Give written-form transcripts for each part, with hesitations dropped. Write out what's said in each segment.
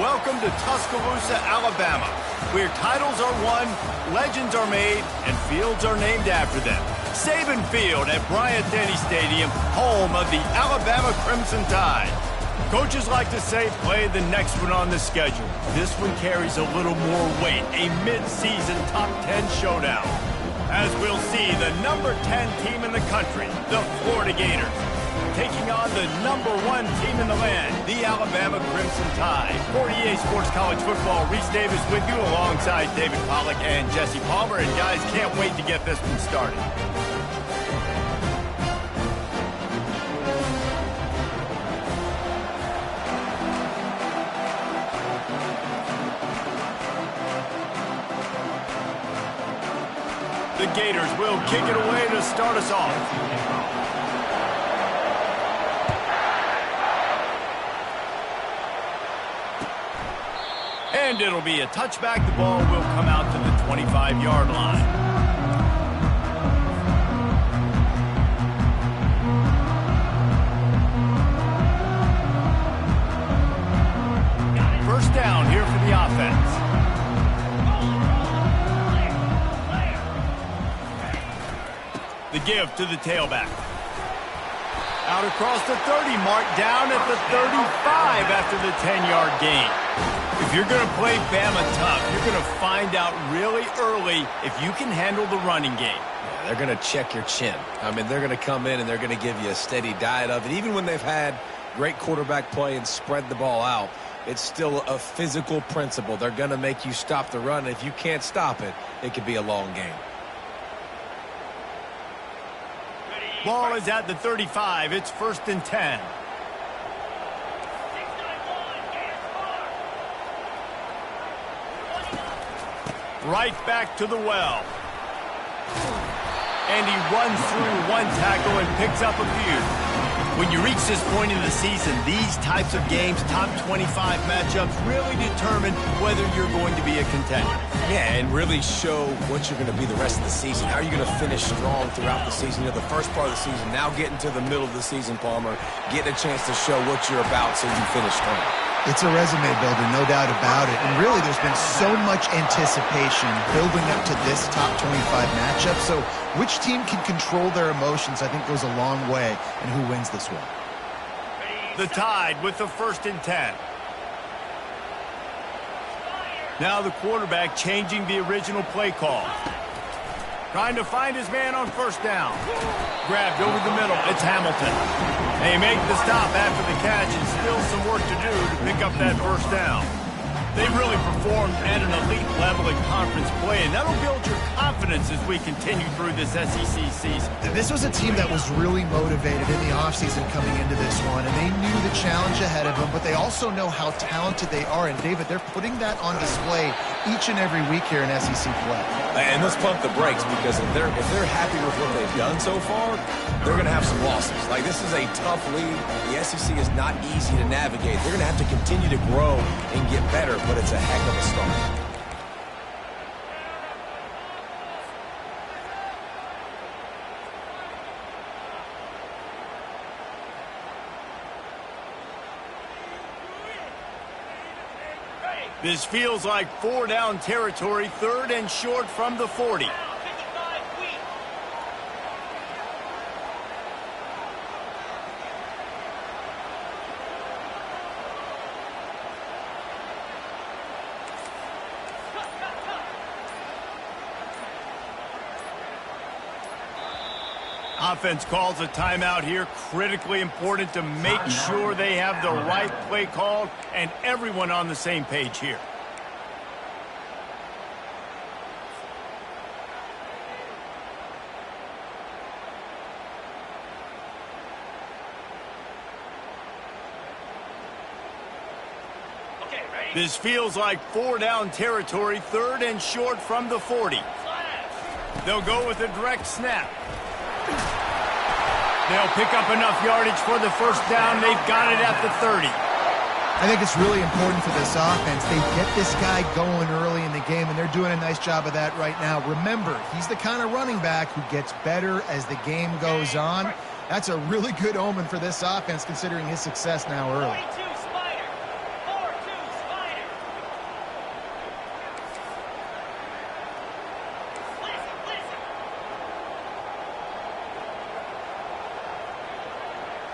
Welcome to Tuscaloosa, Alabama, where titles are won, legends are made, and fields are named after them. Saban Field at Bryant-Denny Stadium, home of the Alabama Crimson Tide. Coaches like to say, play the next one on the schedule. This one carries a little more weight, a mid-season top 10 showdown. As we'll see, the number 10 team in the country, the Florida Gators, taking on the number 1 team in the land, the Alabama Crimson Tide. For EA Sports College Football, Reese Davis with you alongside David Pollack and Jesse Palmer. And guys, can't wait to get this one started. The Gators will kick it away to start us off. And it'll be a touchback. The ball will come out to the 25-yard line. First down here for the offense. The give to the tailback. Out across the 30, marked down at the 35 after the 10-yard gain. If you're going to play Bama tough, you're going to find out really early if you can handle the running game. Yeah, they're going to check your chin. I mean, they're going to come in and they're going to give you a steady diet of it. Even when they've had great quarterback play and spread the ball out, it's still a physical principle. They're going to make you stop the run. If you can't stop it, it could be a long game. Ball is at the 35. It's 1st and 10. Right back to the well. And he runs through one tackle and picks up a few. When you reach this point in the season, these types of games, top 25 matchups, really determine whether you're going to be a contender. Yeah, and really show what you're going to be the rest of the season. How are you going to finish strong throughout the season? You know, the first part of the season, now getting to the middle of the season, Palmer, getting a chance to show what you're about so you finish strong. It's a resume builder, no doubt about it. And really, there's been so much anticipation building up to this top 25 matchup. So which team can control their emotions, I think, goes a long way in who wins this one. The Tide with the 1st and 10. Now the quarterback changing the original play call. Trying to find his man on 1st down. Grabbed over the middle. It's Hamilton. They make the stop after the catch, and still some work to do to pick up that 1st down. They've really performed at an elite level in conference play, and that'll build your confidence as we continue through this SEC season. This was a team that was really motivated in the offseason coming into this one, and they knew the challenge ahead of them, but they also know how talented they are. And, David, they're putting that on display each and every week here in SEC play. And let's pump the brakes, because if they're happy with what they've done so far, they're going to have some losses. Like, this is a tough league. The SEC is not easy to navigate. They're going to have to continue to grow and get better, but it's a heck of a start. This feels like 4-down territory, 3rd and short from the 40. Offense calls a timeout here. Critically important to make sure they have the right play called and everyone on the same page here. This feels like 4-down territory, 3rd and short from the 40. They'll go with a direct snap. They'll pick up enough yardage for the 1st down. They've got it at the 30. I think it's really important for this offense. They get this guy going early in the game, and they're doing a nice job of that right now. Remember, he's the kind of running back who gets better as the game goes on. That's a really good omen for this offense, considering his success now early.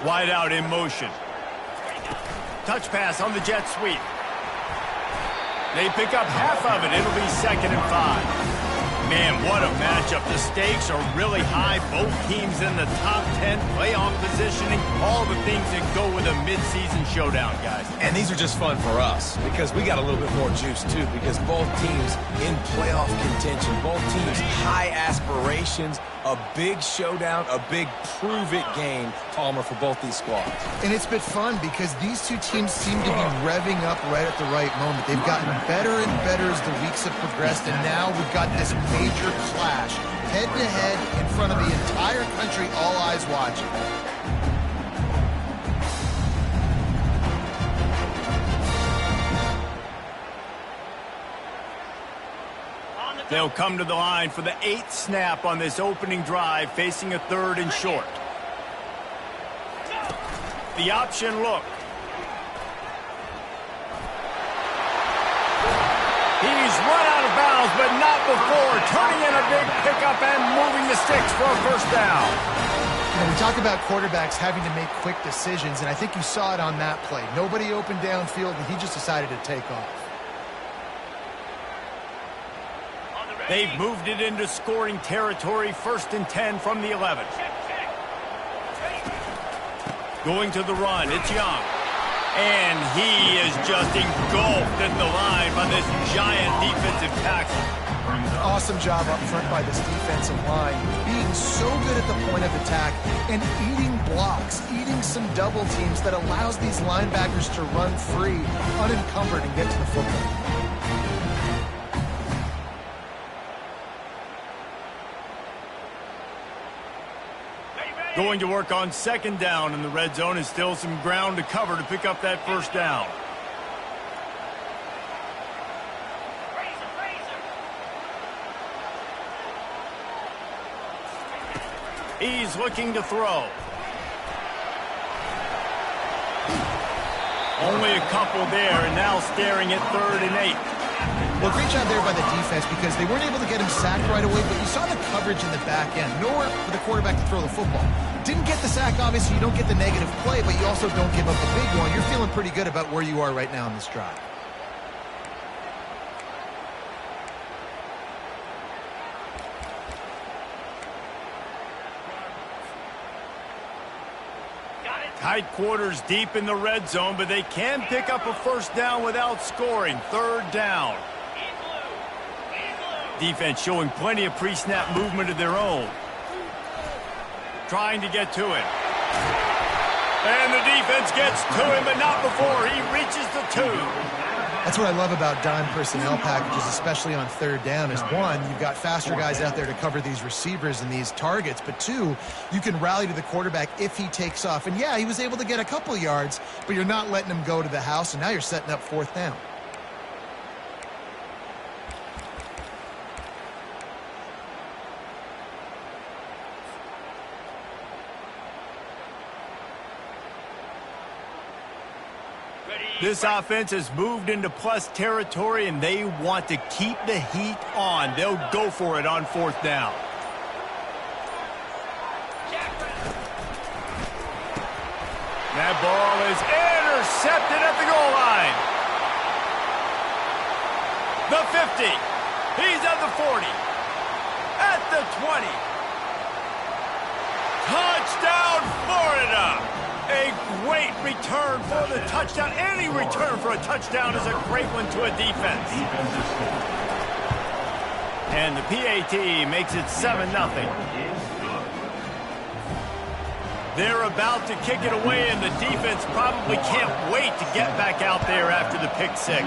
Wide out in motion. Touch pass on the jet sweep. They pick up half of it. It'll be 2nd and 5. Man, what a matchup. The stakes are really high. Both teams in the top 10, playoff positioning, all the things that go with a midseason showdown, guys. And these are just fun for us because we got a little bit more juice, too, because both teams in playoff contention, both teams high aspirations, a big showdown, a big prove-it game, Palmer, for both these squads. And it's been fun because these two teams seem to be revving up right at the right moment. They've gotten better and better as the weeks have progressed, and now we've got this major clash, head-to-head in front of the entire country, all eyes watching. They'll come to the line for the 8th snap on this opening drive, facing a 3rd and short. The option look. He's run out of bounds, but not before turning in a big pickup and moving the sticks for a first down. You know, we talk about quarterbacks having to make quick decisions, and I think you saw it on that play. Nobody opened downfield, and he just decided to take off. They've moved it into scoring territory, 1st and 10 from the 11. Going to the run, it's Young. And he is just engulfed at the line by this giant defensive tackle. Awesome job up front by this defensive line, being so good at the point of attack and eating blocks, eating some double teams that allows these linebackers to run free, unencumbered, and get to the football. Going to work on 2nd down in the red zone, and still some ground to cover to pick up that first down. He's looking to throw. Only a couple there, and now staring at 3rd and 8. Well, great job there by the defense because they weren't able to get him sacked right away, but you saw the coverage in the back end. Nowhere for the quarterback to throw the football. Didn't get the sack, obviously. You don't get the negative play, but you also don't give up a big one. You're feeling pretty good about where you are right now in this drive. Tight quarters deep in the red zone, but they can pick up a first down without scoring. 3rd down. Defense showing plenty of pre-snap movement of their own. Trying to get to him. And the defense gets to him, but not before he reaches the 2. That's what I love about dime personnel packages, especially on 3rd down, is one, you've got faster guys out there to cover these receivers and these targets, but 2, you can rally to the quarterback if he takes off. And yeah, he was able to get a couple yards, but you're not letting him go to the house, and now you're setting up 4th down. This offense has moved into plus territory, and they want to keep the heat on. They'll go for it on 4th down. That ball is intercepted at the goal line. The 50. He's at the 40. At the 20. Touchdown, Florida! A great return for the touchdown. Any return for a touchdown is a great one to a defense. And the PAT makes it 7-0. They're about to kick it away, and the defense probably can't wait to get back out there after the pick 6.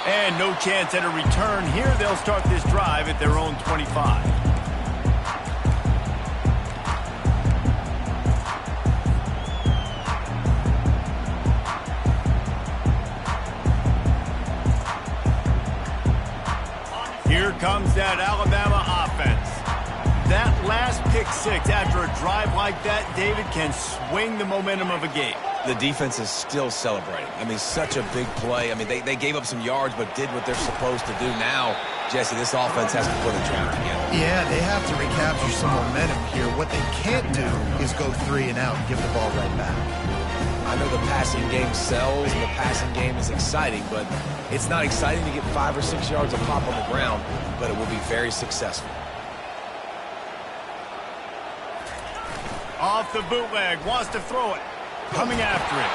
And no chance at a return here. They'll start this drive at their own 25. Here comes that Alabama offense. That last pick 6 after a drive like that, David, can swing the momentum of a game. The defense is still celebrating. I mean, such a big play. I mean, they gave up some yards but did what they're supposed to do. Now, Jesse, this offense has to put a drive together. Yeah, they have to recapture some momentum here. What they can't do is go 3 and out and give the ball right back. I know the passing game sells and the passing game is exciting, but it's not exciting to get 5 or 6 yards of pop on the ground, but it will be very successful. Off the bootleg, wants to throw it. Coming after it.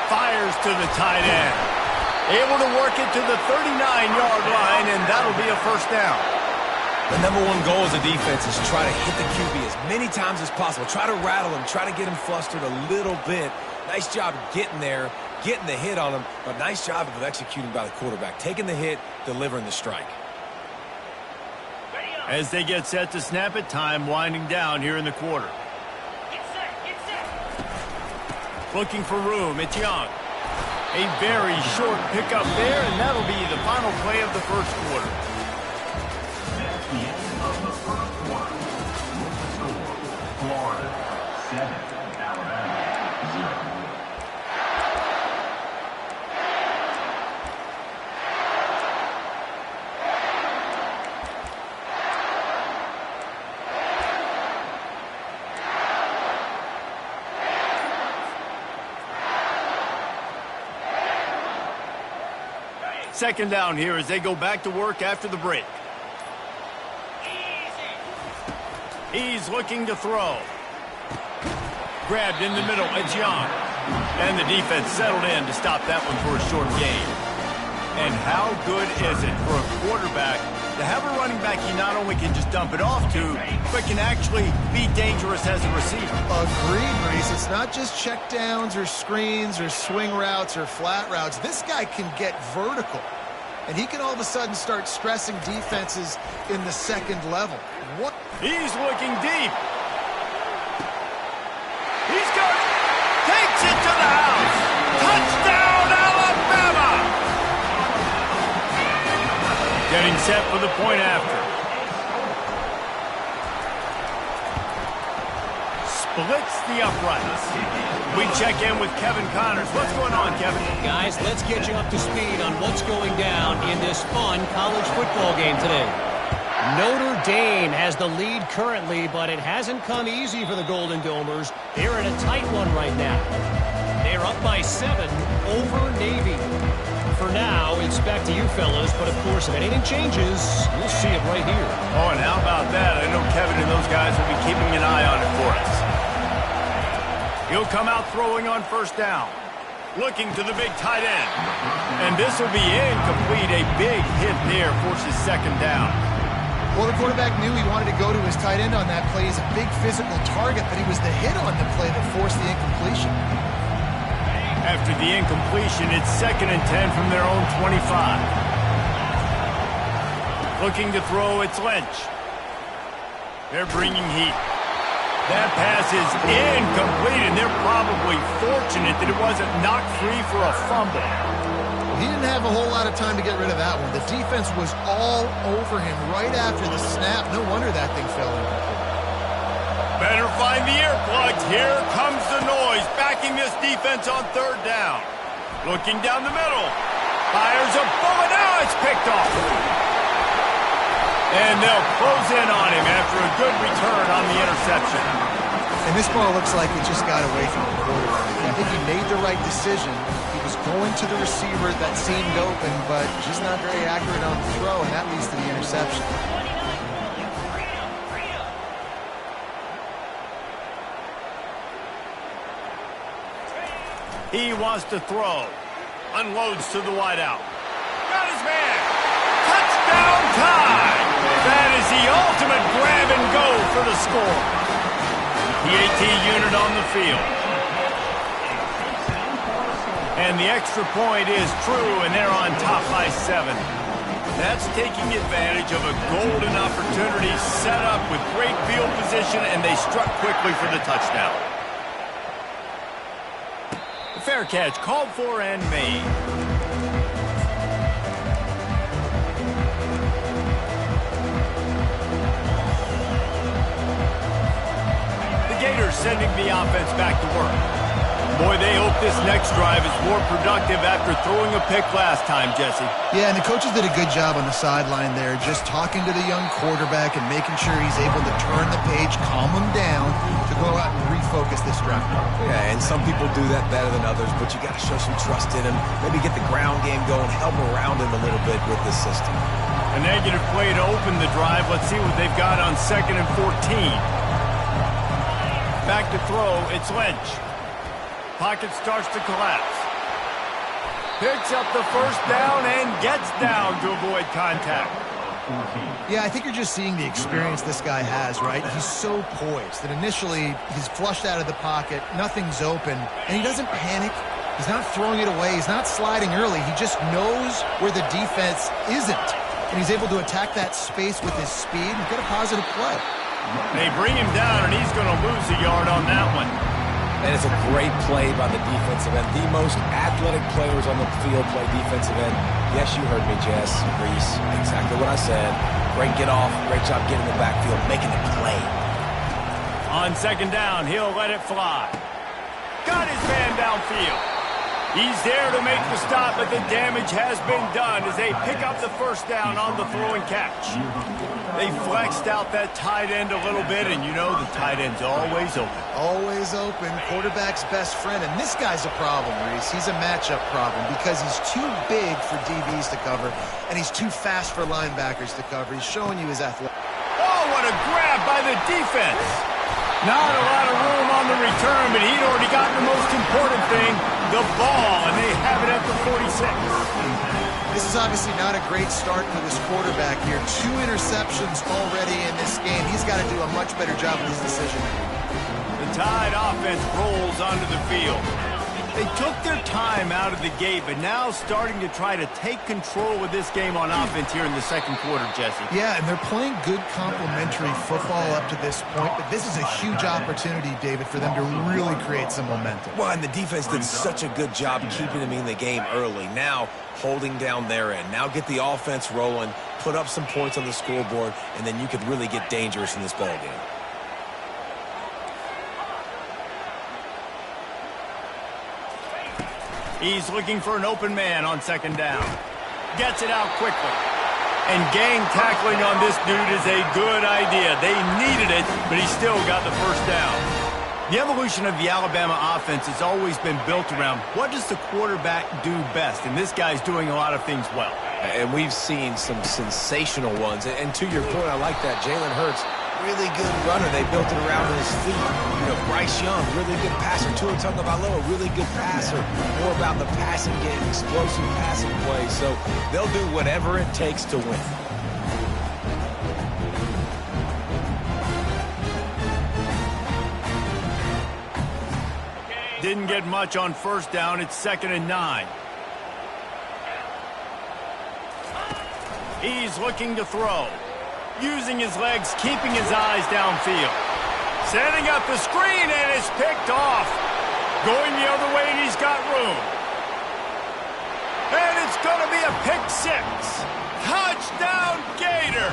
Fires to the tight end. Able to work it to the 39-yard line, and that'll be a first down. The number one goal as a defense is try to hit the QB as many times as possible. Try to rattle him. Try to get him flustered a little bit. Nice job getting there, getting the hit on him, but nice job of executing by the quarterback. Taking the hit, delivering the strike. As they get set to snap it, time winding down here in the quarter. Looking for room, it's Young. A very short pickup there, and that'll be the final play of the first quarter. That's the end of the first quarter. With the score, Florida 7, Alabama 0. Second down here as they go back to work after the break. He's looking to throw. Grabbed in the middle, it's Young. And the defense settled in to stop that one for a short gain. And how good is it for a quarterback to have a running back he not only can just dump it off to, but can actually be dangerous as a receiver? Agreed, Reese. It's not just check downs or screens or swing routes or flat routes. This guy can get vertical, and he can all of a sudden start stressing defenses in the second level. What? He's looking deep. He's got it. Takes it to the house. Touchdown, Alabama! Getting set for the point after. Splits the uprights. We check in with Kevin Connors. What's going on, Kevin? Guys, let's get you up to speed on what's going down in this fun college football game today. Notre Dame has the lead currently, but it hasn't come easy for the Golden Domers. They're in a tight one right now. They're up by 7 over Navy. For now, it's back to you fellas, but of course, if anything changes, we'll see it right here. Oh, and how about that? I know Kevin and those guys will be keeping an eye on it for us. He'll come out throwing on first down. Looking to the big tight end. And this will be incomplete. A big hit there forces second down. Well, the quarterback knew he wanted to go to his tight end on that play. He's a big physical target, but he was the hit on the play that forced the incompletion. After the incompletion, it's 2nd and 10 from their own 25. Looking to throw, it's Lynch. They're bringing heat. That pass is incomplete, and they're probably fortunate that it wasn't knocked free for a fumble. He didn't have a whole lot of time to get rid of that one. The defense was all over him right after the snap. No wonder that thing fell incomplete. Better find the earplugs. Here comes the noise, backing this defense on third down. Looking down the middle. Fires a bullet. Now it's picked off. And they'll close in on him after a good return on the interception. And this ball looks like it just got away from the quarterback. I think he made the right decision. He was going to the receiver that seemed open, but just not very accurate on the throw, and that leads to the interception. He wants to throw. Unloads to the wideout. Got his man. Touchdown time. That is the ultimate grab and go for the score. The AT unit on the field. And the extra point is true, and they're on top by 7. That's taking advantage of a golden opportunity set up with great field position, and they struck quickly for the touchdown. Fair catch, called for and made. The Gators sending the offense back to work. Boy, they hope this next drive is more productive after throwing a pick last time, Jesse. Yeah, and the coaches did a good job on the sideline there, just talking to the young quarterback and making sure he's able to turn the page, calm him down, to go out and refocus this drive. Yeah, and some people do that better than others, but you got to show some trust in him. Maybe get the ground game going, help around him a little bit with this system. A negative play to open the drive. Let's see what they've got on 2nd and 14. Back to throw, it's Lynch. Pocket starts to collapse. Picks up the first down and gets down to avoid contact. Yeah, I think you're just seeing the experience this guy has, right? He's so poised that initially he's flushed out of the pocket, nothing's open, and he doesn't panic. He's not throwing it away. He's not sliding early. He just knows where the defense isn't, and he's able to attack that space with his speed and get a positive play. They bring him down, and he's going to lose a yard on that one. And it's a great play by the defensive end. The most athletic players on the field play defensive end. Yes, you heard me, Jess, Reese. Exactly what I said. Great get off. Great job getting in the backfield, making the play. On 2nd down, he'll let it fly. Got his man downfield. He's there to make the stop, but the damage has been done as they pick up the first down on the throw and catch. They flexed out that tight end a little bit, and you know the tight end's always open. Always open, quarterback's best friend, and this guy's a problem, Reese. He's a matchup problem because he's too big for DBs to cover, and he's too fast for linebackers to cover. He's showing you his athletic. Oh, what a grab by the defense. Not a lot of room on the return, but he'd already gotten the most important thing, the ball, and they have it at the 46. This is obviously not a great start for this quarterback here. 2 interceptions already in this game. He's got to do a much better job with his decision. The Tide offense rolls onto the field. They took their time out of the gate, but now starting to try to take control of this game on offense here in the 2nd quarter, Jesse. Yeah, and they're playing good complementary football up to this point, but this is a huge opportunity, David, for them to really create some momentum. Well, and the defense did such a good job keeping them in the game early. Now, holding down their end. Now get the offense rolling, put up some points on the scoreboard, and then you could really get dangerous in this ball game. He's looking for an open man on 2nd down. Gets it out quickly. And gang tackling on this dude is a good idea. They needed it, but he still got the first down. The evolution of the Alabama offense has always been built around what does the quarterback do best, and this guy's doing a lot of things well. And we've seen some sensational ones. And to your point, I like that. Jalen Hurts, really good runner. They built it around his feet. You know, Bryce Young, really good passer. Tua Tagovailoa, really good passer. More about the passing game, explosive passing plays. So they'll do whatever it takes to win. Didn't get much on 1st down. It's 2nd and 9. He's looking to throw. Using his legs, keeping his eyes downfield. Setting up the screen, and it's picked off. Going the other way, and he's got room. And it's going to be a pick 6. Touchdown, Gator!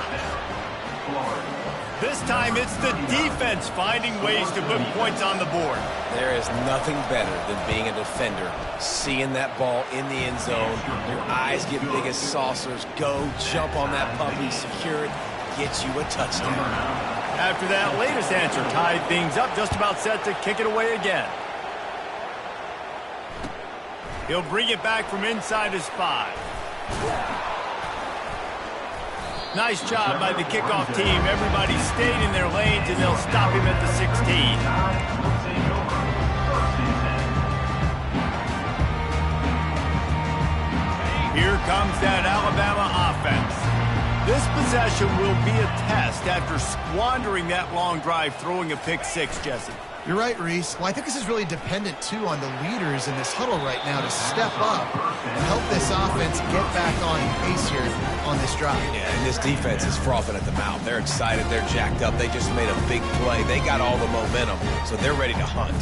This time, it's the defense finding ways to put points on the board. There is nothing better than being a defender, seeing that ball in the end zone, your eyes get big as saucers, go jump on that puppy, secure it, get you a touchdown. After that latest answer tied things up, just about set to kick it away again. He'll bring it back from inside his 5. Nice job by the kickoff team. Everybody stayed in their lanes, and they'll stop him at the 16. Here comes that Alabama offense. This possession will be a test after squandering that long drive, throwing a pick 6, Jesse. You're right, Reese. Well, I think this is really dependent, too, on the leaders in this huddle right now to step up and help this offense get back on pace here on this drive. Yeah, and this defense is frothing at the mouth. They're excited. They're jacked up. They just made a big play. They got all the momentum, so they're ready to hunt.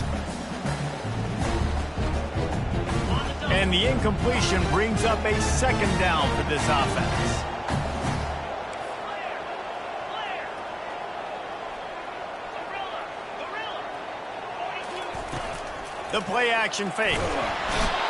And the incompletion brings up a 2nd down for this offense. The play action fake.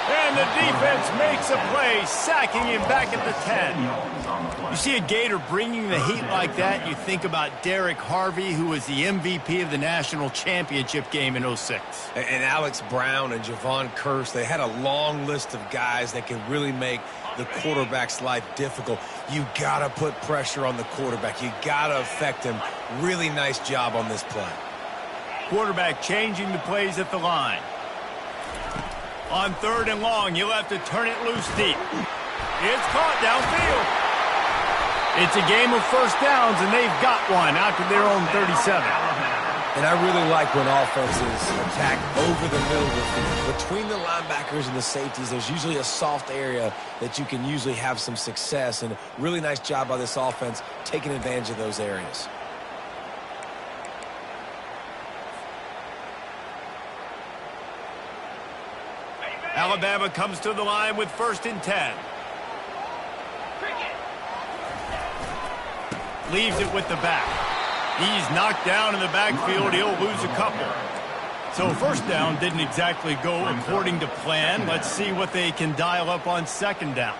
And the defense makes a play, sacking him back at the 10. You see a Gator bringing the heat like that, you think about Derek Harvey, who was the MVP of the national championship game in '06. And Alex Brown and Javon Curse, they had a long list of guys that can really make the quarterback's life difficult. You got to put pressure on the quarterback. You got to affect him. Really nice job on this play. Quarterback changing the plays at the line. On 3rd and long, you'll have to turn it loose deep. It's caught downfield. It's a game of first downs, and they've got one out to their own 37. And I really like when offenses attack over the middle of the field. Between the linebackers and the safeties, there's usually a soft area that you can usually have some success. And really nice job by this offense taking advantage of those areas. Alabama comes to the line with 1st and 10. Leaves it with the back. He's knocked down in the backfield. He'll lose a couple. So 1st down didn't exactly go according to plan. Let's see what they can dial up on 2nd down.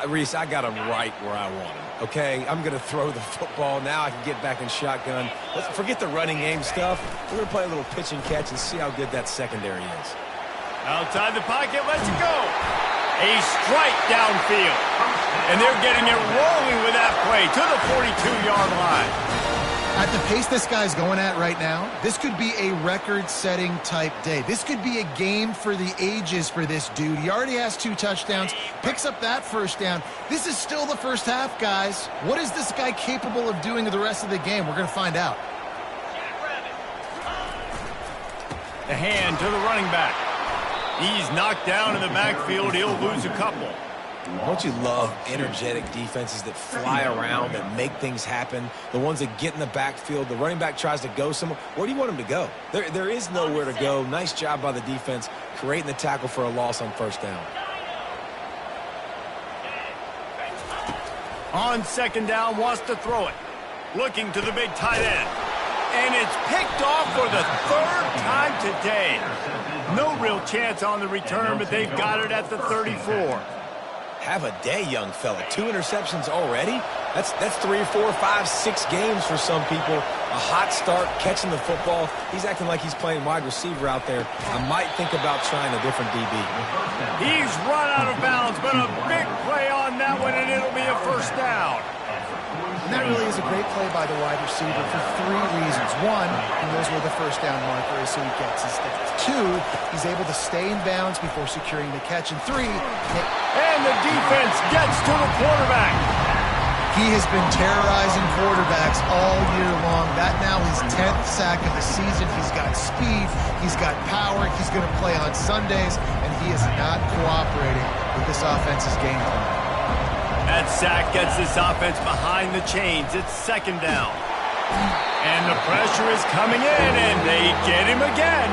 Reese, I got him right where I want him. Okay, I'm going to throw the football. Now I can get back in shotgun. Let's forget the running game stuff. We're going to play a little pitch and catch and see how good that secondary is. Outside the pocket, lets it go. A strike downfield. And they're getting it rolling with that play to the 42-yard line. At the pace this guy's going at right now, this could be a record-setting type day. This could be a game for the ages for this dude. He already has 2 touchdowns, picks up that 1st down. This is still the first half, guys. What is this guy capable of doing the rest of the game? We're going to find out. The hand to the running back. He's knocked down in the backfield. He'll lose a couple. Don't you love energetic defenses that fly around, that make things happen? The ones that get in the backfield, the running back tries to go somewhere. Where do you want him to go? There is nowhere to go. Nice job by the defense creating the tackle for a loss on 1st down. On 2nd down, wants to throw it. Looking to the big tight end. And it's picked off for the 3rd time today. No real chance on the return, but they've got it at the 34. Have a day, young fella. 2 interceptions already? That's 3, 4, 5, 6 games for some people. A hot start, catching the football. He's acting like he's playing wide receiver out there. I might think about trying a different DB. He's run out of bounds, but a big play on that one, and it'll be a 1st down. And that really is a great play by the wide receiver for 3 reasons. 1, he knows where the 1st down marker is, so he gets his steps. 2, he's able to stay in bounds before securing the catch. And 3, and the defense gets to the quarterback. He has been terrorizing quarterbacks all year long. That now his 10th sack of the season. He's got speed. He's got power. He's going to play on Sundays, and he is not cooperating with this offense's game plan. That sack gets this offense behind the chains. It's 2nd down. And the pressure is coming in, and they get him again.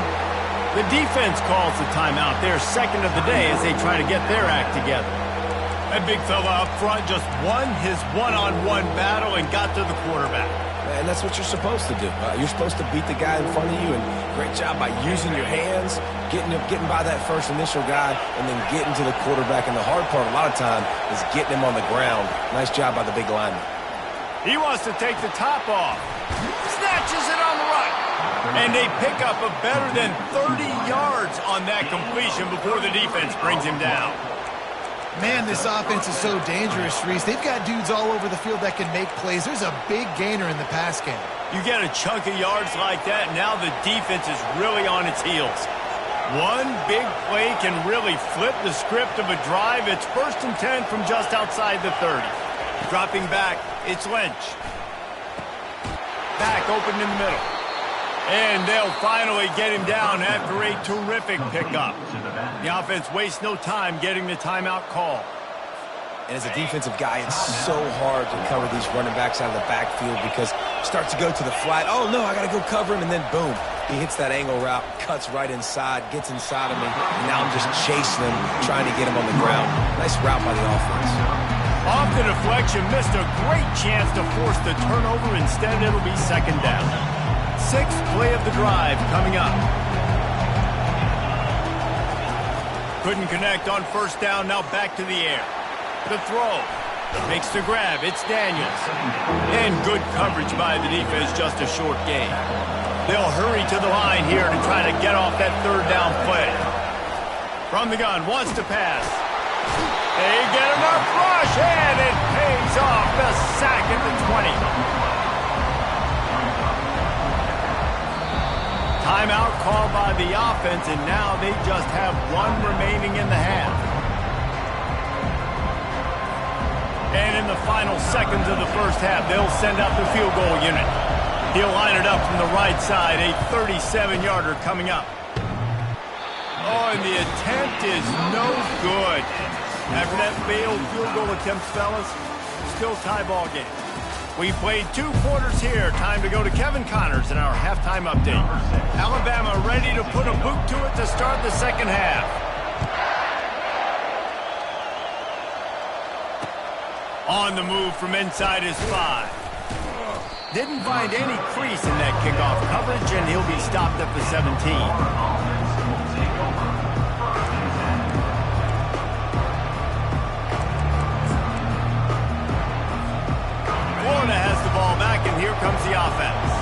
The defense calls the timeout. They're 2nd of the day as they try to get their act together. That big fella up front just won his one-on-one battle and got to the quarterback. And that's what you're supposed to do. You're supposed to beat the guy in front of you, and great job by using your hands, getting by that first initial guy, and then getting to the quarterback. And the hard part a lot of time is getting him on the ground. Nice job by the big lineman. He wants to take the top off. Snatches it on the right. And they pick up a better than 30 yards on that completion before the defense brings him down. Man, this offense is so dangerous, Reese. They've got dudes all over the field that can make plays. There's a big gainer in the pass game. You get a chunk of yards like that, now the defense is really on its heels. One big play can really flip the script of a drive. It's 1st and 10 from just outside the 30. Dropping back, it's Lynch. Back open in the middle. And they'll finally get him down after a terrific pickup. The offense wastes no time getting the timeout call. And as a defensive guy, it's so hard to cover these running backs out of the backfield because it starts to go to the flat. Oh, no, I got to go cover him. And then, boom, he hits that angle route, cuts right inside, gets inside of me. And now I'm just chasing him, trying to get him on the ground. Nice route by the offense. Off the deflection, missed a great chance to force the turnover. Instead, it'll be 2nd down. 6th play of the drive coming up. Couldn't connect on first down. Now back to the air. The throw. Makes the grab. It's Daniels. And good coverage by the defense. Just a short gain. They'll hurry to the line here to try to get off that third down play. From the gun. Wants to pass. They get enough rush. And it pays off. The sack at the 20. Timeout called by the offense, and now they just have one remaining in the half. And in the final seconds of the first half, they'll send out the field goal unit. He'll line it up from the right side, a 37-yarder coming up. Oh, and the attempt is no good. After that failed field goal attempt, fellas, still tie ball game. We played 2 quarters here. Time to go to Kevin Connors in our halftime update. Alabama ready to put a boot to it to start the second half. On the move from inside his 5. Didn't find any crease in that kickoff coverage, and he'll be stopped at the 17. Florida has the ball back, and here comes the offense.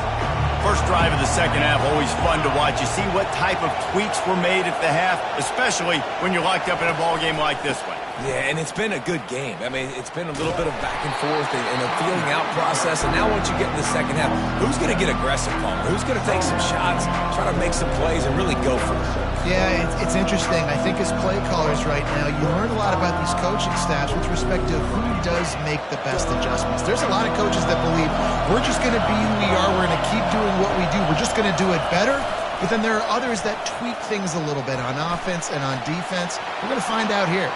First drive of the second half, always fun to watch. You see what type of tweaks were made at the half, especially when you're locked up in a ball game like this one. Yeah, and it's been a good game. I mean, it's been a little bit of back and forth and a feeling out process. And now once you get in the second half, who's going to get aggressive, Palmer? Who's going to take some shots, try to make some plays, and really go for it? Yeah, it's interesting. I think as play callers right now, you learn a lot about these coaching staffs with respect to who does make the best adjustments. There's a lot of coaches that believe we're just going to be who we are. We're going to keep doing what we do. We're just going to do it better. But then there are others that tweak things a little bit on offense and on defense. We're going to find out here.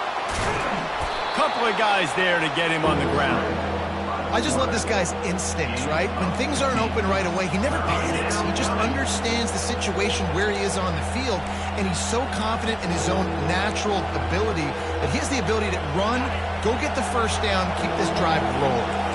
Couple of guys there to get him on the ground. I just love this guy's instincts, right? When things aren't open right away, he never panics. He just understands the situation where he is on the field, and he's so confident in his own natural ability that he has the ability to run, go get the first down, keep this drive rolling.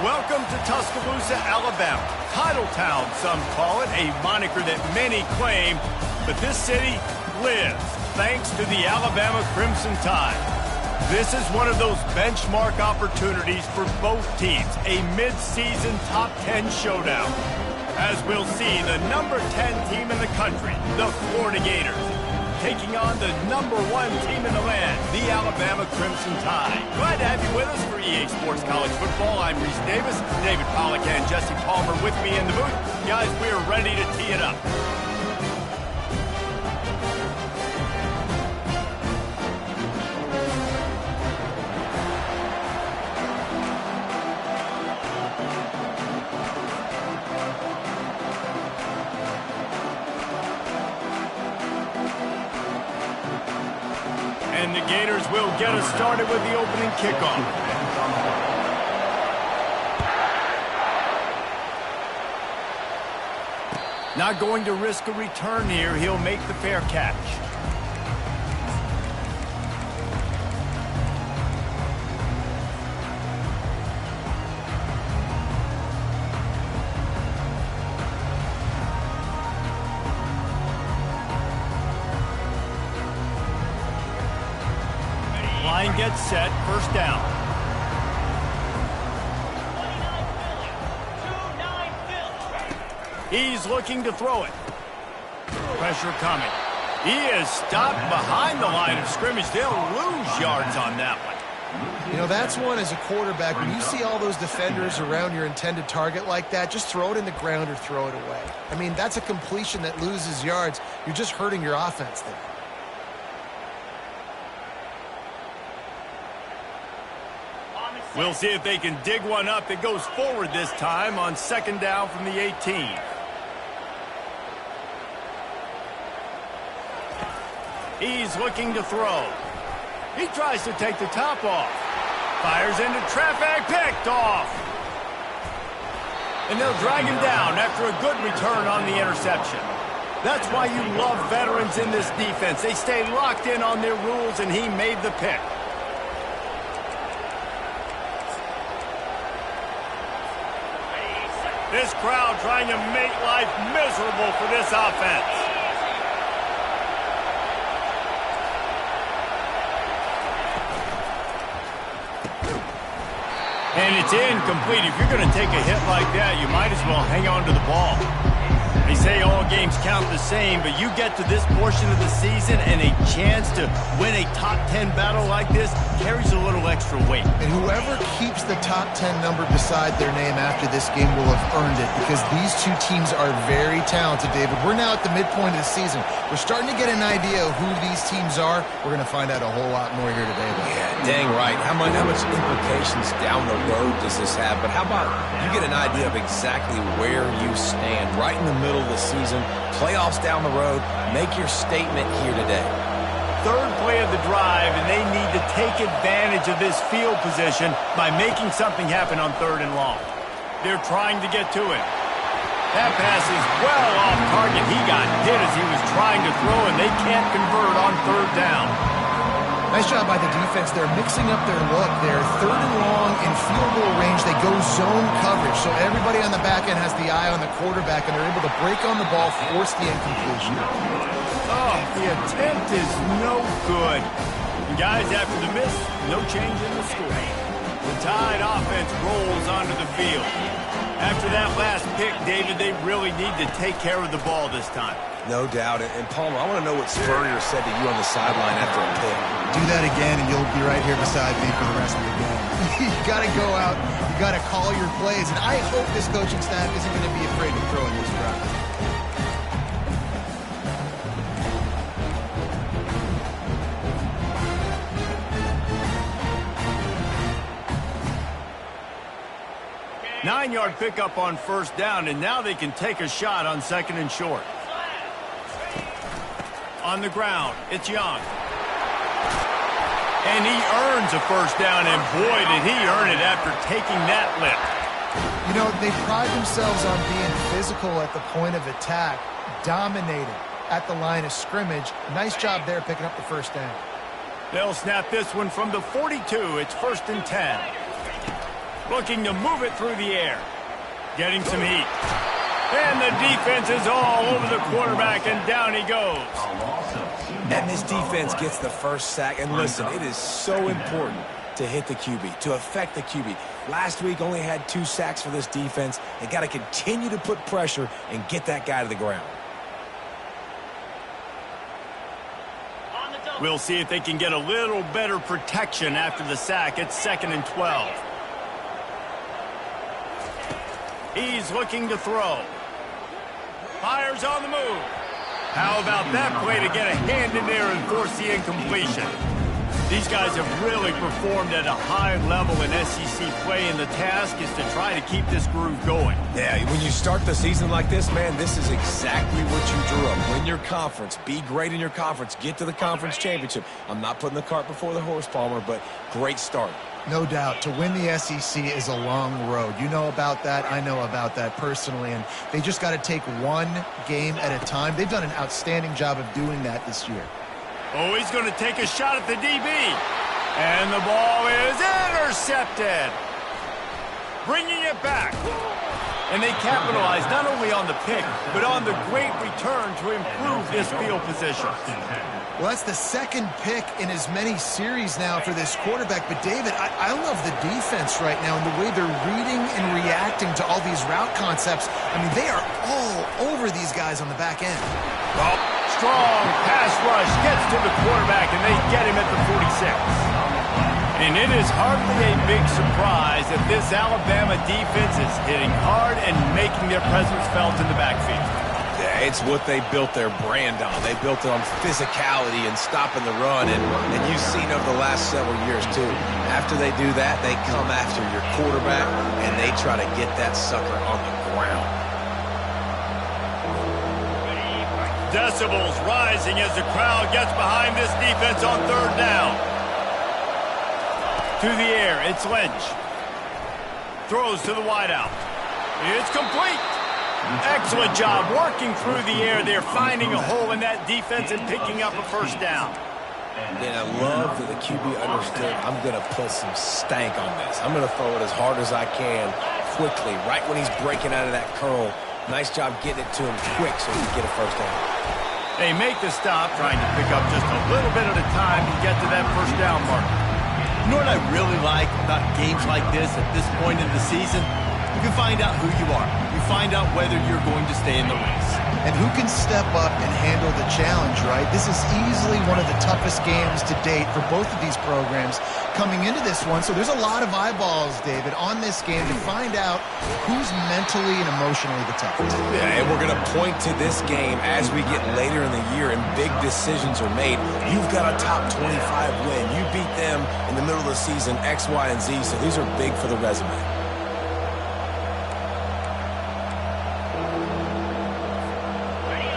Welcome to Tuscaloosa, Alabama. Title Town, some call it, a moniker that many claim, but this city lives thanks to the Alabama Crimson Tide. This is one of those benchmark opportunities for both teams, a mid-season top 10 showdown. As we'll see, the number 10 team in the country, the Florida Gators, taking on the number 1 team in the land, the Alabama Crimson Tide. Glad to have you with us for EA Sports College Football. I'm Reese Davis, David Pollack and Jesse Palmer with me in the booth. Guys, we are ready to tee it up. And the Gators will get us started with the opening kickoff. Not going to risk a return here. He'll make the fair catch. Line gets set, first down. He's looking to throw it. Pressure coming. He is stopped behind the line of scrimmage. They'll lose yards on that one. You know, that's one as a quarterback. When you see all those defenders around your intended target like that, just throw it in the ground or throw it away. I mean, that's a completion that loses yards. You're just hurting your offense there. We'll see if they can dig one up. It goes forward this time on second down from the 18. He's looking to throw. He tries to take the top off. Fires into traffic, picked off. And they'll drag him down after a good return on the interception. That's why you love veterans in this defense. They stay locked in on their rules, and he made the pick. This crowd trying to make life miserable for this offense. And it's incomplete. If you're going to take a hit like that, you might as well hang on to the ball. They say all games count the same, but you get to this portion of the season and a chance to win a top 10 battle like this carries a little extra weight. And whoever keeps the top 10 number beside their name after this game will have earned it, because these two teams are very talented, David. We're now at the midpoint of the season. We're starting to get an idea of who these teams are. We're going to find out a whole lot more here today. Yeah, dang right. How much implications down the road does this have? But how about you get an idea of exactly where you stand right in the middle of the season, playoffs down the road, make your statement here today. Third play of the drive, and they need to take advantage of this field position by making something happen on third and long. They're trying to get to it. That pass is well off target. He got hit as he was trying to throw, and they can't convert on third down. Nice job by the defense. They're mixing up their look. They're third and long in field goal range. They go zone coverage, so everybody on the back end has the eye on the quarterback, and they're able to break on the ball, force the incompletion. Oh, the attempt is no good. And guys, after the miss, no change in the score. The Tide offense rolls onto the field. After that last pick, David, they really need to take care of the ball this time. No doubt. And Palmer, I want to know what Spurrier said to you on the sideline after a pick. Do that again, and you'll be right here beside me for the rest of the game. You got to go out. You got to call your plays. And I hope this coaching staff isn't going to be afraid to throw in this drive. 9-yard pickup on first down, and now they can take a shot on 2nd and short. On the ground, it's Young. And he earns a first down, and boy, did he earn it after taking that lift. You know, they pride themselves on being physical at the point of attack, dominating at the line of scrimmage. Nice job there picking up the first down. They'll snap this one from the 42. It's 1st and 10. Looking to move it through the air. Getting some heat. And the defense is all over the quarterback, and down he goes. And this defense gets the first sack. And listen, it is so important to hit the QB, to affect the QB. Last week only had 2 sacks for this defense. They got to continue to put pressure and get that guy to the ground. We'll see if they can get a little better protection after the sack. It's 2nd and 12. He's looking to throw. Fires on the move. How about that play to get a hand in there and force the incompletion? These guys have really performed at a high level in SEC play, and the task is to try to keep this groove going. Yeah, when you start the season like this, man, this is exactly what you drew up. Win your conference. Be great in your conference. Get to the conference championship. I'm not putting the cart before the horse, Palmer, but great start. No doubt. To win the SEC is a long road. You know about that. I know about that personally. And they just got to take one game at a time. They've done an outstanding job of doing that this year. Oh, he's going to take a shot at the DB. And the ball is intercepted. Bringing it back. And they capitalize not only on the pick, but on the great return to improve this field position. Well, that's the 2nd pick in as many series now for this quarterback. But, David, I love the defense right now and the way they're reading and reacting to all these route concepts. I mean, they are all over these guys on the back end. Well, strong pass rush gets to the quarterback, and they get him at the 46. And it is hardly a big surprise that this Alabama defense is hitting hard and making their presence felt in the backfield. Yeah, it's what they built their brand on. They built it on physicality and stopping the run, and you've seen over the last several years, too. After they do that, they come after your quarterback, and they try to get that sucker on the ground. Decibels rising as the crowd gets behind this defense on 3rd down. To the air, it's Lynch. Throws to the wideout. It's complete. Excellent job working through the air there, finding a hole in that defense and picking up a first down. And I love that the QB understood, I'm going to put some stank on this. I'm going to throw it as hard as I can, quickly, right when he's breaking out of that curl. Nice job getting it to him quick so he can get a first down. They make the stop, trying to pick up just a little bit at a time to get to that first down mark. You know what I really like about games like this at this point in the season? You can find out who you are. You find out whether you're going to stay in the race. And who can step up and handle the challenge, right? This is easily one of the toughest games to date for both of these programs coming into this one. So there's a lot of eyeballs, David, on this game to find out who's mentally and emotionally the toughest. Yeah, and we're going to point to this game as we get later in the year and big decisions are made. You've got a top 25 win. You beat them in the middle of the season, X, Y, and Z. So these are big for the resume.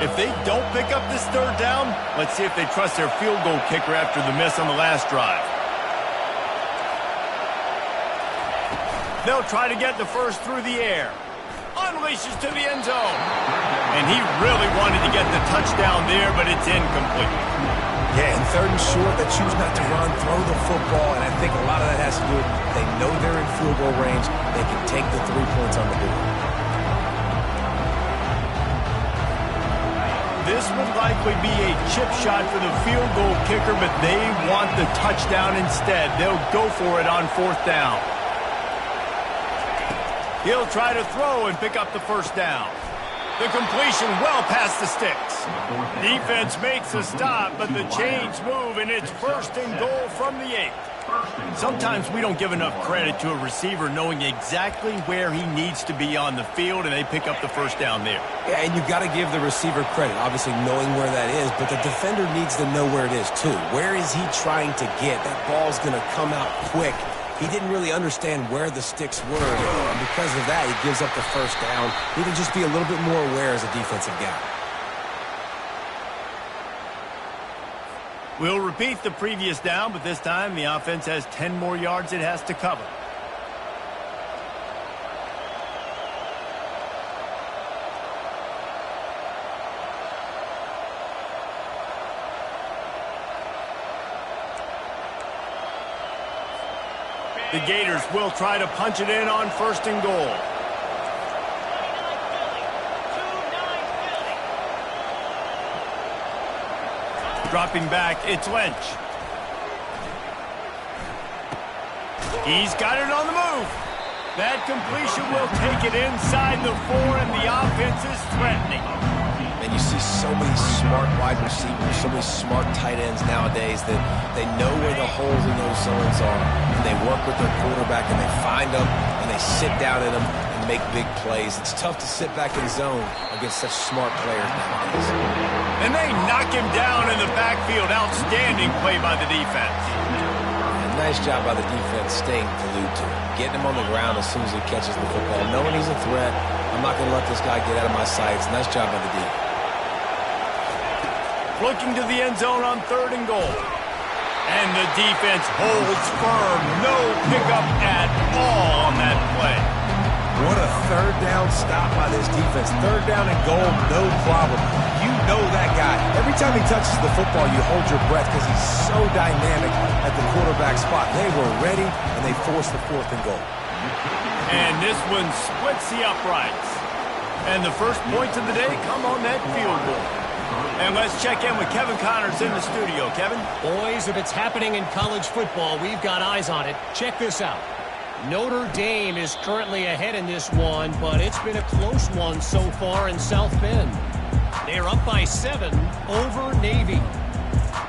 If they don't pick up this 3rd down, let's see if they trust their field goal kicker after the miss on the last drive. They'll try to get the first through the air. Unleashes to the end zone. And he really wanted to get the touchdown there, but it's incomplete. Yeah, and 3rd and short, they choose not to run, throw the football, and I think a lot of that has to do with they know they're in field goal range. They can take the 3 points on the board. This would likely be a chip shot for the field goal kicker, but they want the touchdown instead. They'll go for it on 4th down. He'll try to throw and pick up the first down. The completion well past the sticks. Defense makes a stop, but the chains move, and it's 1st and goal from the 8. Sometimes we don't give enough credit to a receiver knowing exactly where he needs to be on the field, and they pick up the first down there. Yeah, and you've got to give the receiver credit, obviously knowing where that is, but the defender needs to know where it is too. Where is he trying to get? That ball's going to come out quick, he didn't really understand where the sticks were. And because of that, he gives up the first down. He need to just be a little bit more aware as a defensive guy. We'll repeat the previous down, but this time the offense has 10 more yards it has to cover. The Gators will try to punch it in on 1st and goal. Dropping back, it's Lynch. He's got it on the move. That completion will take it inside the 4, and the offense is threatening. And you see so many smart wide receivers, so many smart tight ends nowadays that they know where the holes in those zones are. And they work with their quarterback, and they find them, and they sit down in them and make big plays. It's tough to sit back in zone against such smart players nowadays. And they knock him down in the backfield. Outstanding play by the defense. And nice job by the defense staying glued to him, getting him on the ground as soon as he catches the football, knowing he's a threat. I'm not going to let this guy get out of my sights. Nice job by the defense. Looking to the end zone on 3rd and goal. And the defense holds firm. No pickup at all on that play. What a 3rd down stop by this defense. 3rd down and goal, no problem. You know that guy. Every time he touches the football, you hold your breath because he's so dynamic at the quarterback spot. They were ready, and they forced the 4th and goal. And this one splits the uprights. And the first points of the day come on that field goal. And let's check in with Kevin Connors in the studio. Kevin? Boys, if it's happening in college football, we've got eyes on it. Check this out. Notre Dame is currently ahead in this one, but it's been a close one so far in South Bend. They're up by 7 over Navy.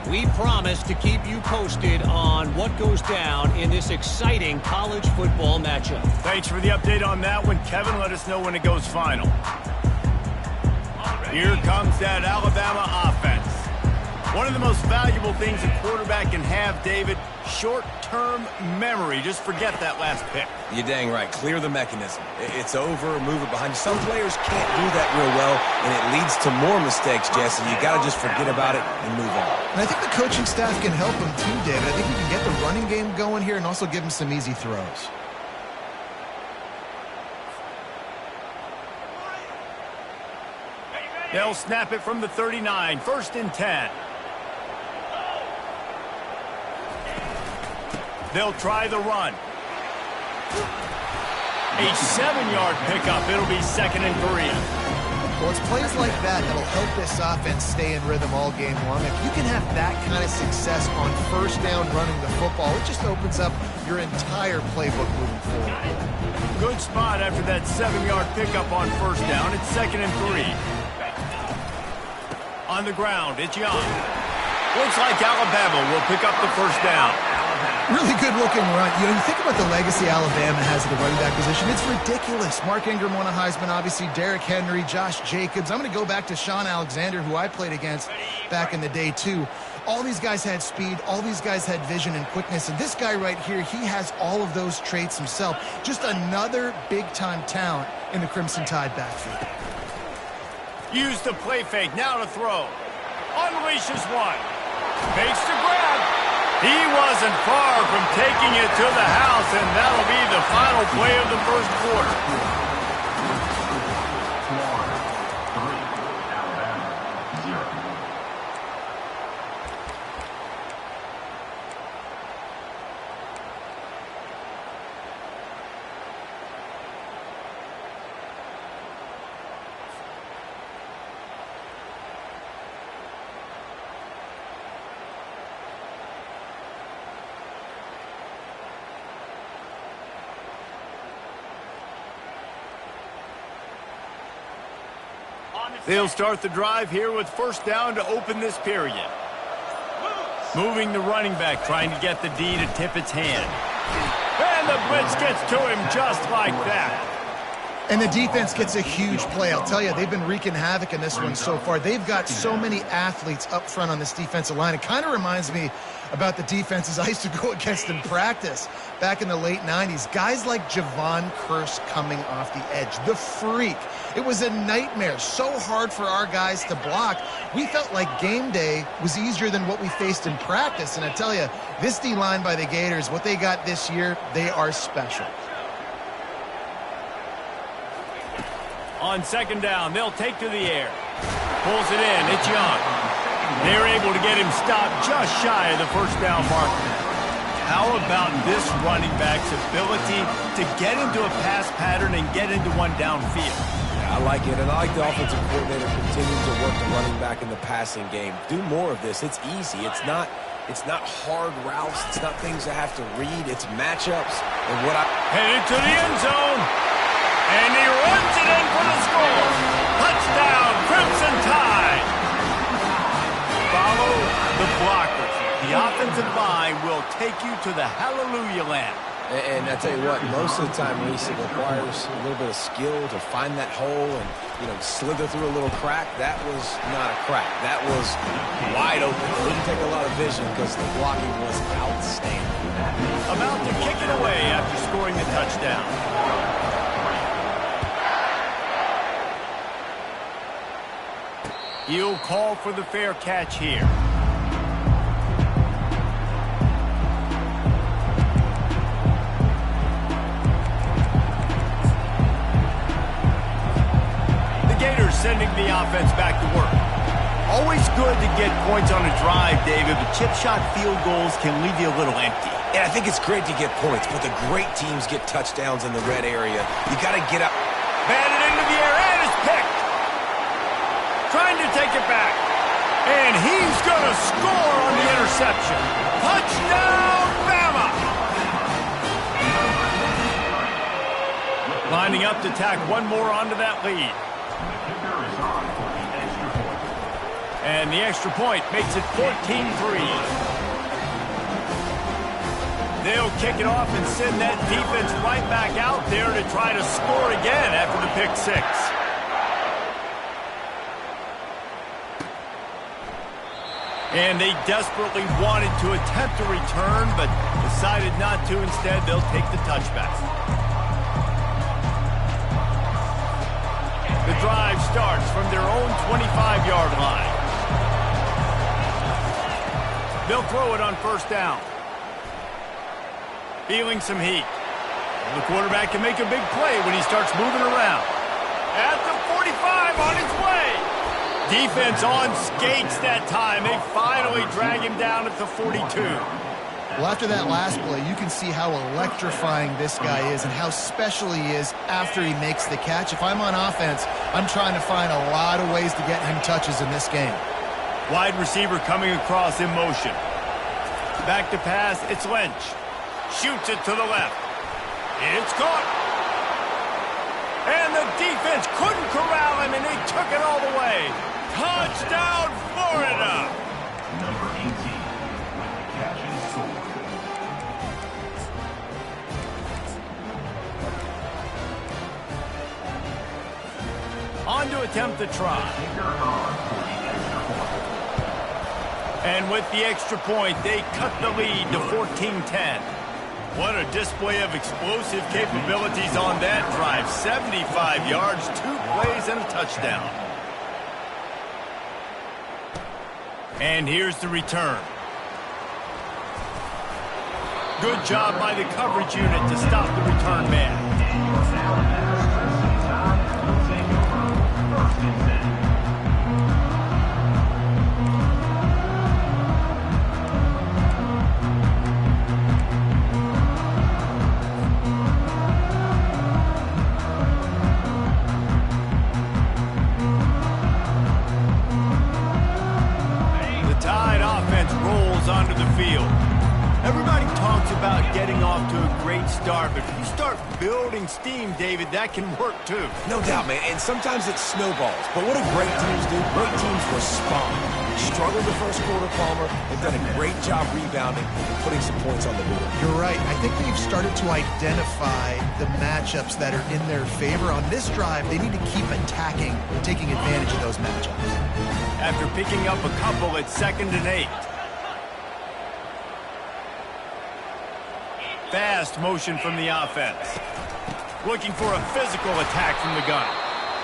We promise to keep you posted on what goes down in this exciting college football matchup. Thanks for the update on that one, Kevin. Let us know when it goes final. Here comes that Alabama offense. One of the most valuable things a quarterback can have, David, short-term memory. Just forget that last pick. You're dang right. Clear the mechanism. It's over, move it behind you. Some players can't do that real well, and it leads to more mistakes, Jesse. You got to just forget about it and move on. And I think the coaching staff can help him too, David. I think we can get the running game going here and also give him some easy throws. They'll snap it from the 39. 1st and 10. They'll try the run. A 7-yard pickup. It'll be 2nd and 3. Well, it's plays like that that'll help this offense stay in rhythm all game long. If you can have that kind of success on 1st down running the football, it just opens up your entire playbook moving forward. Good spot after that 7-yard pickup on 1st down. It's 2nd and 3. On the ground, it's Young. Looks like Alabama will pick up the 1st down. Really good looking run. You know, you think about the legacy Alabama has at the running back position. It's ridiculous. Mark Ingram won a Heisman, obviously. Derrick Henry, Josh Jacobs. I'm going to go back to Sean Alexander, who I played against back in the day, too. All these guys had speed. All these guys had vision and quickness. And this guy right here, he has all of those traits himself. Just another big-time talent in the Crimson Tide backfield. Use the play fake. Now to throw. Unleashes one. Makes the grab. He wasn't far from taking it to the house, and that'll be the final play of the 1st quarter. Florida 3, Alabama 0. They'll start the drive here with 1st down to open this period. Moving the running back, trying to get the D to tip its hand. And the blitz gets to him just like that. And the defense gets a huge play. I'll tell you, they've been wreaking havoc in this one so far. They've got so many athletes up front on this defensive line. It kind of reminds me about the defenses I used to go against in practice back in the late 90s. Guys like Javon Curse coming off the edge. The freak. It was a nightmare. So hard for our guys to block. We felt like game day was easier than what we faced in practice. And I tell you, this D-line by the Gators, what they got this year, they are special. On second down, they'll take to the air. Pulls it in. It's Young. They're able to get him stopped just shy of the first down marker. How about this running back's ability to get into a pass pattern and get into one downfield? Yeah, I like it, and I like the offensive coordinator continuing to work the running back in the passing game. Do more of this. It's easy. It's not hard routes. It's not things I have to read. It's matchups. And what headed to the end zone. And he runs it in for the score. Touchdown, Crimson Tide. Follow the blockers. The offensive line will take you to the hallelujah land. And I tell you what, most of the time, Reese, it requires a little bit of skill to find that hole and, slither through a little crack. That was not a crack. That was wide open. It didn't take a lot of vision because the blocking was outstanding. About to kick it away after scoring the touchdown. He'll call for the fair catch here. The Gators sending the offense back to work. Always good to get points on a drive, David, but chip shot field goals can leave you a little empty. And I think it's great to get points, but the great teams get touchdowns in the red area. You got to get up. Batted into the air, and it's picked. Trying to take it back. And he's going to score on the interception. Touchdown, Bama! Lining up to tack one more onto that lead. And the extra point makes it 14-3. They'll kick it off and send that defense right back out there to try to score again after the pick six. And they desperately wanted to attempt a return, but decided not to. Instead, they'll take the touchback. The drive starts from their own 25-yard line. They'll throw it on first down. Feeling some heat. The quarterback can make a big play when he starts moving around. At the 45, on his way. Defense on skates that time. They finally drag him down at the 42. Well, after that last play, you can see how electrifying this guy is and how special he is after he makes the catch. If I'm on offense, I'm trying to find a lot of ways to get him touches in this game. Wide receiver coming across in motion. Back to pass, it's Lynch. Shoots it to the left. It's caught. And the defense couldn't corral him, and they took it all the way. Touchdown, Florida! Number 18 with the catch and score. On to attempt the try. And with the extra point, they cut the lead to 14-10. What a display of explosive capabilities on that drive. 75 yards, 2 plays, and a touchdown. And here's the return. Good job by the coverage unit to stop the return man. Onto the field. Everybody talks about getting off to a great start, but if you start building steam, David, that can work too. No doubt, man, and sometimes it snowballs. But what do great teams do? Great teams respond. Struggled the first quarter, Palmer. They've done a great job rebounding and putting some points on the board. You're right. I think they've started to identify the matchups that are in their favor. On this drive, they need to keep attacking and taking advantage of those matchups. After picking up a couple, it's 2nd and 8. Fast motion from the offense. Looking for a physical attack from the gun.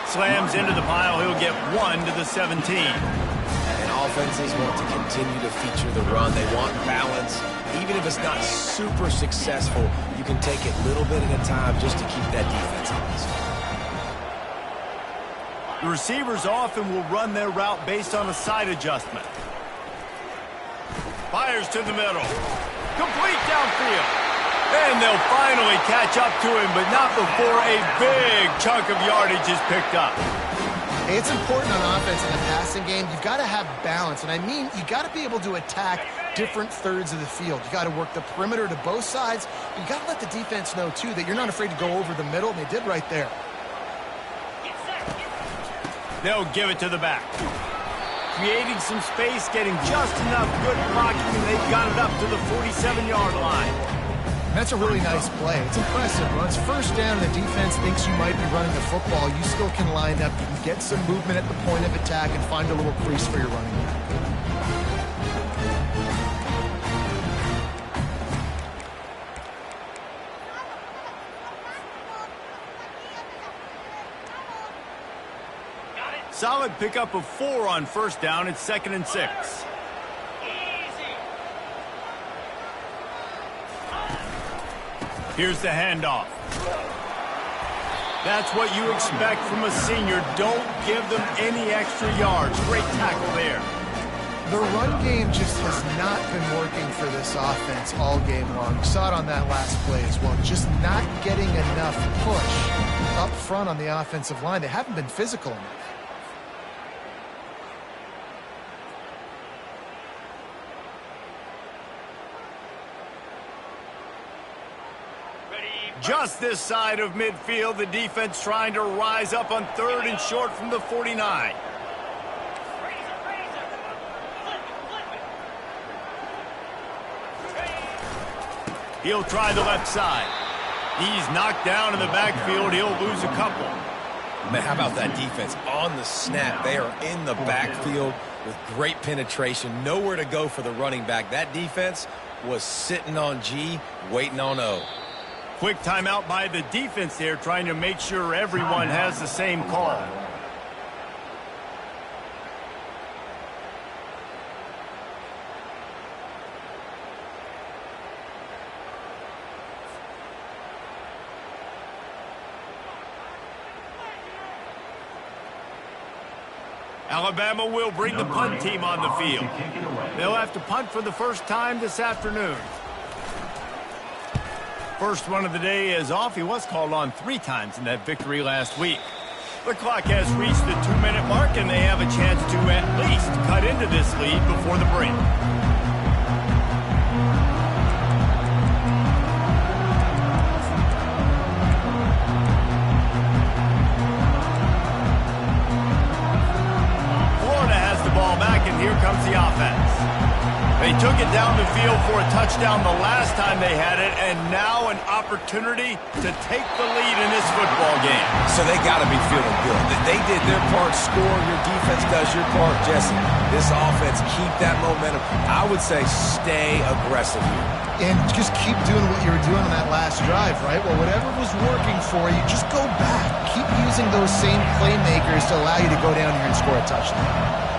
Slams into the pile. He'll get 1 to the 17. And offenses want to continue to feature the run. They want balance. Even if it's not super successful, you can take it little bit at a time just to keep that defense honest. The receivers often will run their route based on a side adjustment. Fires to the middle. Complete downfield. And they'll finally catch up to him, but not before a big chunk of yardage is picked up. Hey, it's important on offense in the passing game. You've got to have balance, and I mean you got to be able to attack different thirds of the field. You got to work the perimeter to both sides, but you got to let the defense know, too, that you're not afraid to go over the middle, and they did right there. They'll give it to the back. Creating some space, getting just enough good blocking, and they've got it up to the 47-yard line. That's a really nice play. It's impressive. When it's first down and the defense thinks you might be running the football, you still can line up. You can get some movement at the point of attack and find a little crease for your running back. Solid pickup of 4 on first down. It's 2nd and 6. Here's the handoff. That's what you expect from a senior. Don't give them any extra yards. Great tackle there. The run game just has not been working for this offense all game long. You saw it on that last play as well. Just not getting enough push up front on the offensive line. They haven't been physical enough. Just this side of midfield, the defense trying to rise up on 3rd and short from the 49. He'll try the left side. He's knocked down in the backfield. He'll lose a couple. Man, how about that defense? On the snap, they are in the backfield with great penetration. Nowhere to go for the running back. That defense was sitting on G, waiting on O. Quick timeout by the defense there, trying to make sure everyone has the same call. Alabama will bring the punt team on the field. They'll have to punt for the first time this afternoon. First one of the day is off. He was called on 3 times in that victory last week. The clock has reached the 2-minute mark, and they have a chance to at least cut into this lead before the break. Florida has the ball back, and here comes the offense. They took it down the field for a touchdown the last time they had it, and now an opportunity to take the lead in this football game. So they got to be feeling good. They did their part, score. Your defense does your part, Jesse. This offense, keep that momentum. I would say stay aggressive here. And just keep doing what you were doing on that last drive, right? Well, whatever was working for you, just go back. Keep using those same playmakers to allow you to go down here and score a touchdown.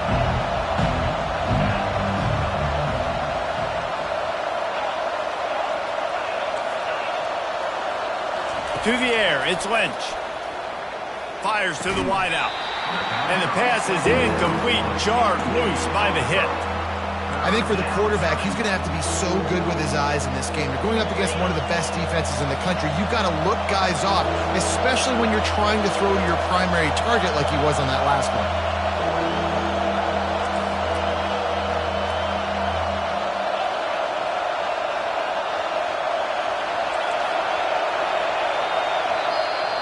To the air, it's Lynch. Fires to the wideout. And the pass is incomplete, jarred loose by the hit. I think for the quarterback, he's going to have to be so good with his eyes in this game. You're going up against one of the best defenses in the country. You've got to look guys off, especially when you're trying to throw to your primary target like he was on that last one.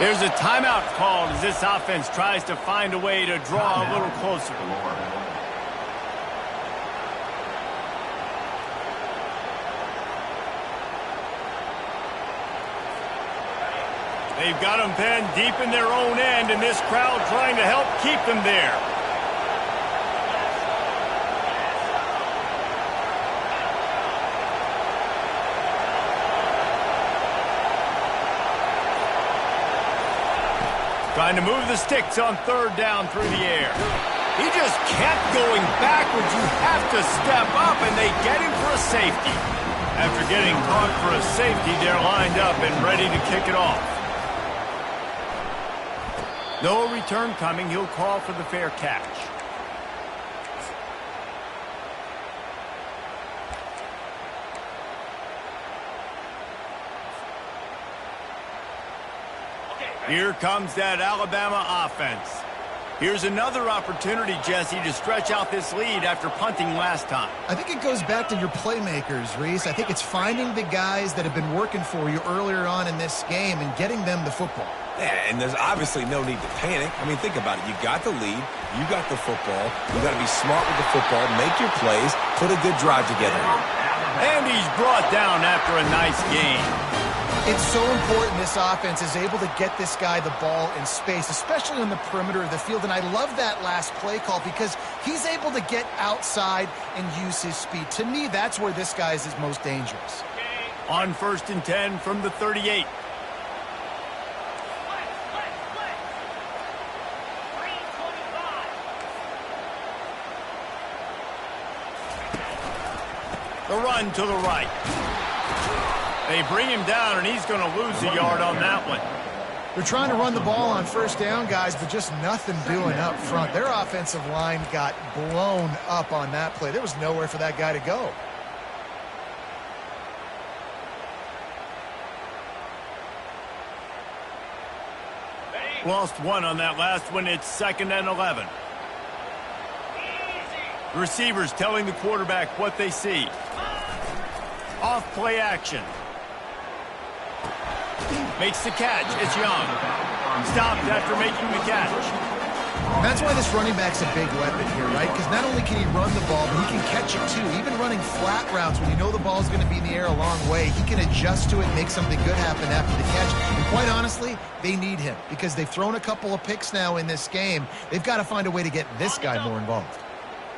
There's a timeout called as this offense tries to find a way to draw a little closer. They've got them pinned deep in their own end, and this crowd trying to help keep them there. Trying to move the sticks on third down through the air. He just kept going backwards. You have to step up, and they get him for a safety. After getting caught for a safety, they're lined up and ready to kick it off. No return coming. He'll call for the fair catch. Here comes that Alabama offense. Here's another opportunity, Jesse, to stretch out this lead after punting last time. I think it goes back to your playmakers, Reese. I think it's finding the guys that have been working for you earlier on in this game and getting them the football. Yeah, and there's obviously no need to panic. I mean, think about it. You got the lead. You got the football. You got to be smart with the football, make your plays, put a good drive together here. And he's brought down after a nice game. It's so important this offense is able to get this guy the ball in space, especially on the perimeter of the field. And I love that last play call because he's able to get outside and use his speed. To me, that's where this guy is his most dangerous. On 1st and 10 from the 38. The run to the right. They bring him down, and he's going to lose a yard on that one. They're trying to run the ball on first down, guys, but just nothing doing up front. Their offensive line got blown up on that play. There was nowhere for that guy to go. Lost one on that last one. It's 2nd and 11. The receivers telling the quarterback what they see. Off play action. Makes the catch. It's Young. Stopped after making the catch. That's why this running back's a big weapon here, right? Because not only can he run the ball, but he can catch it too. Even running flat routes when you know the ball's going to be in the air a long way, he can adjust to it and make something good happen after the catch. And quite honestly, they need him because they've thrown a couple of picks now in this game. They've got to find a way to get this guy more involved.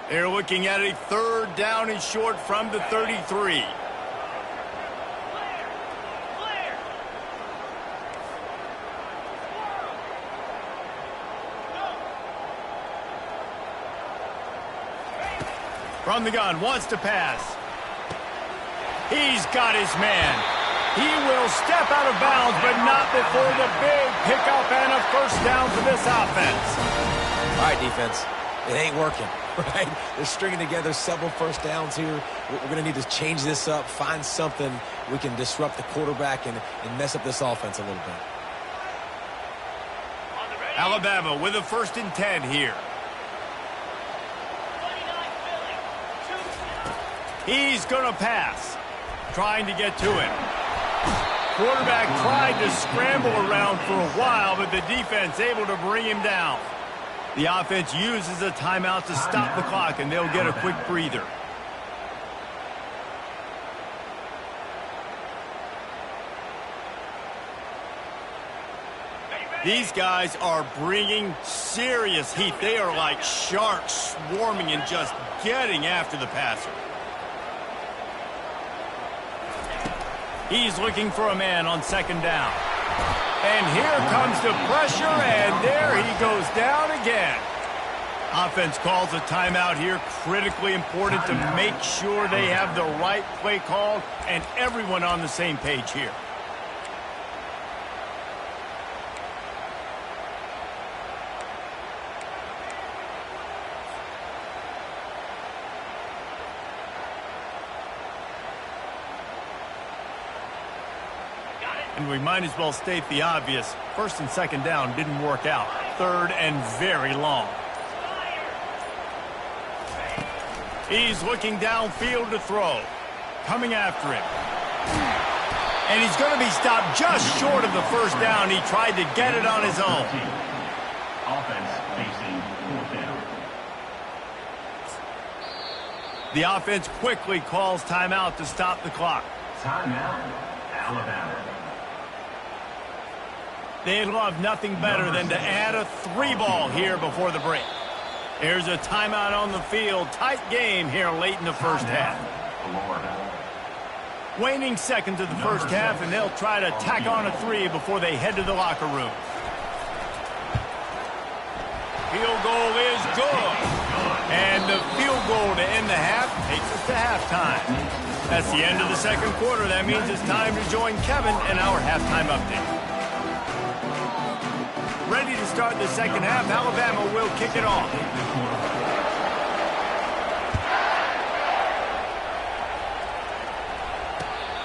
They're looking at a 3rd down and short from the 33. From the gun, wants to pass. He's got his man. He will step out of bounds, but not before the big pickup and a 1st down for this offense. All right, defense. It ain't working, right? They're stringing together several 1st downs here. We're going to need to change this up, find something we can disrupt the quarterback and mess up this offense a little bit. Alabama with a 1st and 10 here. He's going to pass. Trying to get to him. Quarterback tried to scramble around for a while, but the defense able to bring him down. The offense uses a timeout to stop the clock, and they'll get a quick breather. These guys are bringing serious heat. They are like sharks swarming and just getting after the passer. He's looking for a man on 2nd down. And here comes the pressure, and there he goes down again. Offense calls a timeout here. Critically important to make sure they have the right play called and everyone on the same page here. And we might as well state the obvious. 1st and 2nd down didn't work out. 3rd and very long. He's looking downfield to throw. Coming after him. And he's going to be stopped just short of the first down. He tried to get it on his own. Offense facing fourth down. The offense quickly calls timeout to stop the clock. Timeout, Alabama. They'd love nothing better than to add a 3-ball here before the break. Here's a timeout on the field. Tight game here late in the first half. Florida. Waning seconds of the first half, and they'll try to tack on a 3 before they head to the locker room. Field goal is good. And the field goal to end the half takes us to halftime. That's the end of the second quarter. That means it's time to join Kevin and our halftime update. Ready to start the second half. Alabama will kick it off.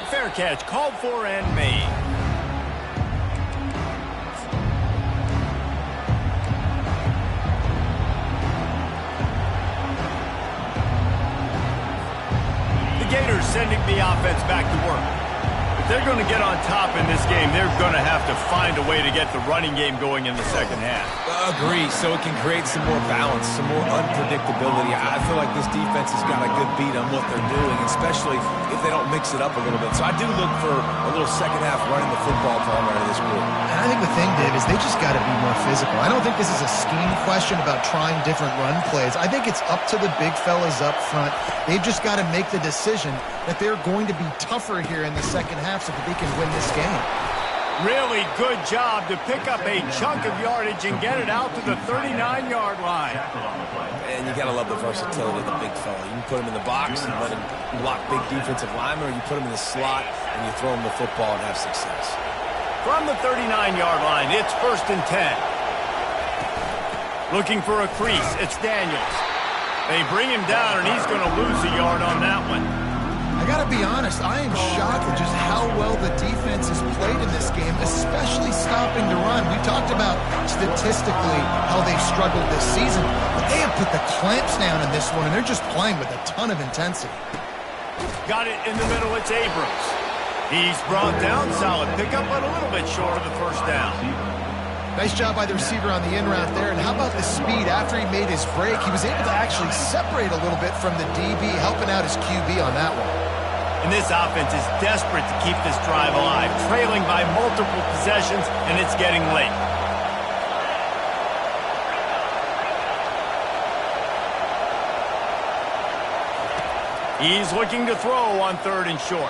Fair catch called for and made. The Gators sending the offense back to work. If they're going to get on top in this game, they're going to have to find a way to get the running game going in the second half. Agree, so it can create some more balance, some more unpredictability. I feel like this defense has got a good beat on what they're doing, especially if they don't mix it up a little bit. So I do look for a little second half running the football from out of this group. And I think the thing, Dave, is they just got to be more physical. I don't think this is a scheme question about trying different run plays. I think it's up to the big fellas up front. They've just got to make the decision that they're going to be tougher here in the second half so that they can win this game. Really good job to pick up a chunk of yardage and get it out to the 39-yard line. And you got to love the versatility of the big fella. You can put him in the box and let him block big defensive linemen, or you put him in the slot and you throw him the football and have success. From the 39-yard line, it's 1st and 10. Looking for a crease, it's Daniels. They bring him down, and he's going to lose a yard on that one. I got to be honest, I am shocked at just how well the defense has played in this game, especially stopping the run. We talked about statistically how they've struggled this season, but they have put the clamps down in this one, and they're just playing with a ton of intensity. Got it in the middle, it's Abrams. He's brought down, solid pickup, but a little bit short of the first down. Nice job by the receiver on the in route there, and how about the speed? After he made his break, he was able to actually separate a little bit from the DB, helping out his QB on that one. And this offense is desperate to keep this drive alive, trailing by multiple possessions, and it's getting late. He's looking to throw on 3rd and short.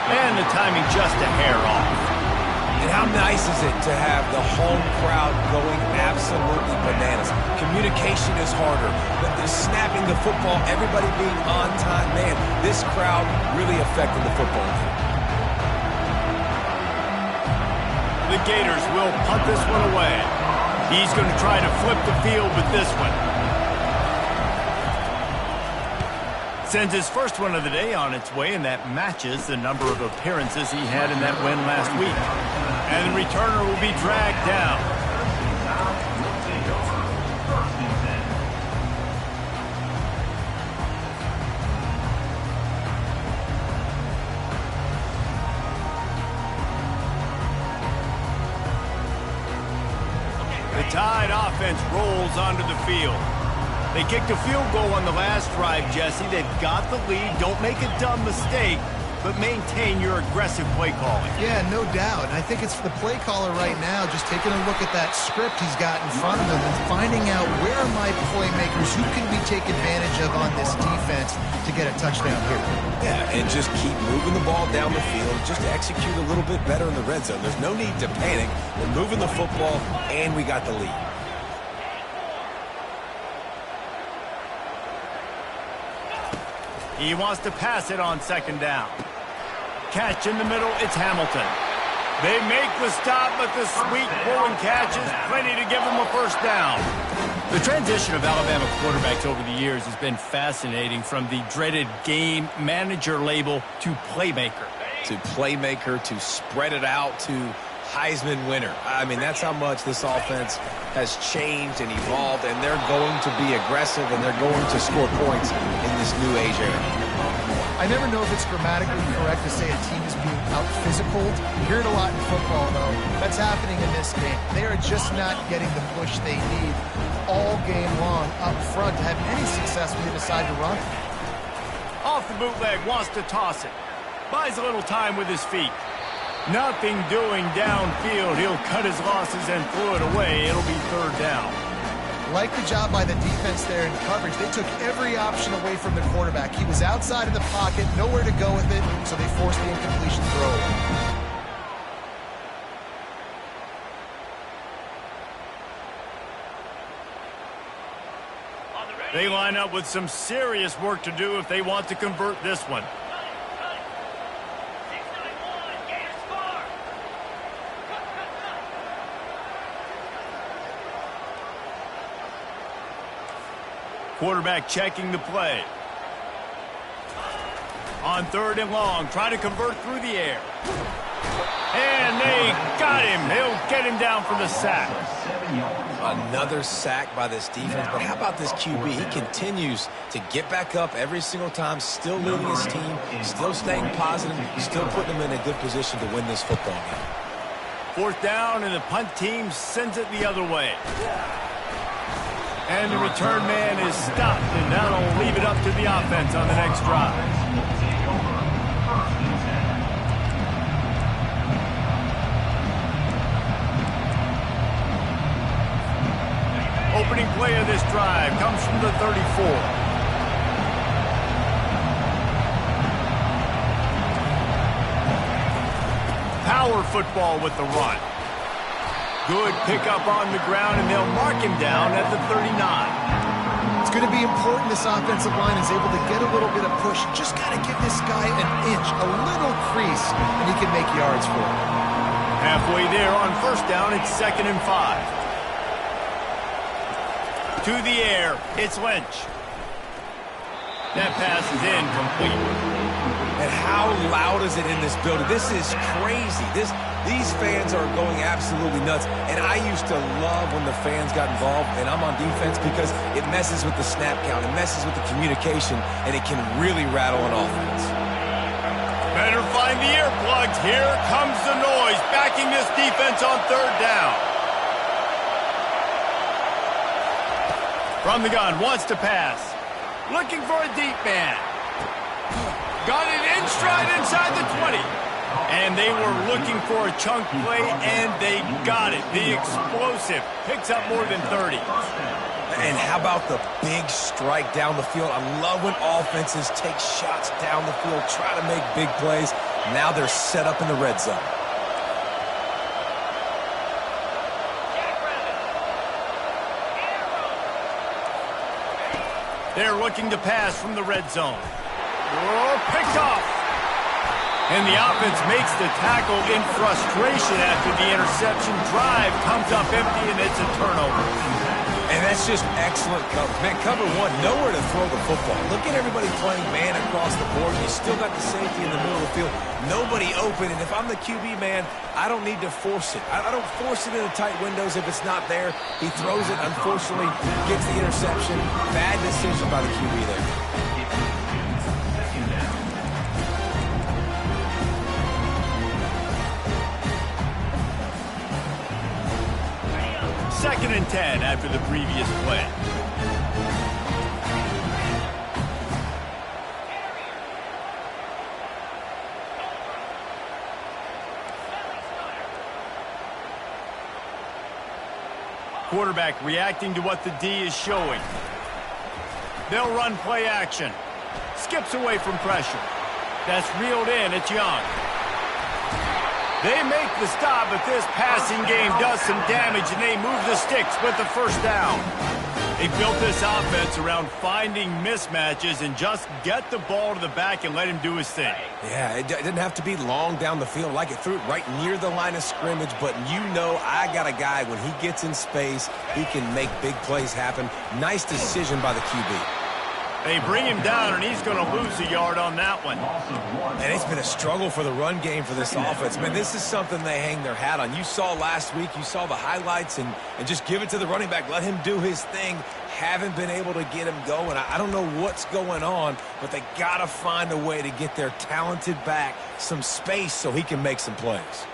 And the timing just a hair off. And how nice is it to have the home crowd going absolutely bananas? Communication is harder, but they're snapping the football, everybody being on time. Man, this crowd really affected the football game. The Gators will punt this one away. He's going to try to flip the field with this one. Sends his first one of the day on its way, and that matches the number of appearances he had in that win last week. And the returner will be dragged down. The Tide offense rolls onto the field. They kicked a field goal on the last drive, Jesse. They've got the lead. Don't make a dumb mistake, but maintain your aggressive play calling. Yeah, no doubt. And I think it's the play caller right now just taking a look at that script he's got in front of him and finding out where are my playmakers, who can we take advantage of on this defense to get a touchdown here. Yeah, and just keep moving the ball down the field, just to execute a little bit better in the red zone. There's no need to panic. We're moving the football, and we got the lead. He wants to pass it on 2nd down. Catch in the middle, it's Hamilton. They make the stop, but the sweet pulling catch is plenty to give them a first down. The transition of Alabama quarterbacks over the years has been fascinating, from the dreaded game manager label to playmaker. To playmaker, to spread it out, to Heisman winner. I mean, that's how much this offense has changed and evolved, and they're going to be aggressive, and they're going to score points in this new age era. I never know if it's grammatically correct to say a team is being out-physical. You hear it a lot in football, though. That's happening in this game. They are just not getting the push they need all game long up front to have any success when they decide to run. Off the bootleg, wants to toss it. Buys a little time with his feet. Nothing doing downfield. He'll cut his losses and throw it away. It'll be third down. Like the job by the defense there in coverage. They took every option away from the quarterback. He was outside of the pocket, nowhere to go with it, so they forced the incompletion throw. They line up with some serious work to do if they want to convert this one. Quarterback checking the play. On third and long, trying to convert through the air. And they got him. He'll get him down for the sack. Another sack by this defense, but how about this QB? He continues to get back up every single time, still leading his team, still staying positive, still putting them in a good position to win this football game. Fourth down, and the punt team sends it the other way. And the return man is stopped, and that'll leave it up to the offense on the next drive. Opening play of this drive comes from the 34. Power football with the run. Good pickup on the ground, and they'll mark him down at the 39. It's going to be important this offensive line is able to get a little bit of push. Just got to give this guy an inch, a little crease, and he can make yards for it. Halfway there on first down, it's 2nd and 5. To the air, it's Lynch. That pass is incomplete. And how loud is it in this building? This is crazy. These fans are going absolutely nuts. And I used to love when the fans got involved, and I'm on defense because it messes with the snap count. It messes with the communication, and it can really rattle an offense. Better find the earplugs. Here comes the noise, backing this defense on third down. From the gun, wants to pass. Looking for a deep man. Got it in stride inside the 20. And they were looking for a chunk play, and they got it. The explosive picks up more than 30. And how about the big strike down the field? I love when offenses take shots down the field, try to make big plays. Now they're set up in the red zone. They're looking to pass from the red zone. Oh, picked off. And the offense makes the tackle in frustration after the interception. Drive comes up empty, and it's a turnover. And that's just excellent coverage. Man, cover one, nowhere to throw the football. Look at everybody playing man across the board. You still got the safety in the middle of the field. Nobody open, and if I'm the QB, man, I don't need to force it. I don't force it in the tight windows if it's not there. He throws it, unfortunately, gets the interception. Bad decision by the QB there. 2nd and 10 after the previous play. Quarterback reacting to what the D is showing. They'll run play action. Skips away from pressure. That's reeled in. It's Young. They make the stop, but this passing game does some damage, and they move the sticks with the first down. They built this offense around finding mismatches and just get the ball to the back and let him do his thing. Yeah, it didn't have to be long down the field. Like it threw it right near the line of scrimmage, but you know I got a guy, when he gets in space, he can make big plays happen. Nice decision by the QB. They bring him down, and he's going to lose a yard on that one. And it's been a struggle for the run game for this offense. Man, this is something they hang their hat on. You saw last week, you saw the highlights, and just give it to the running back. Let him do his thing. Haven't been able to get him going. I don't know what's going on, but they got to find a way to get their talented back some space so he can make some plays.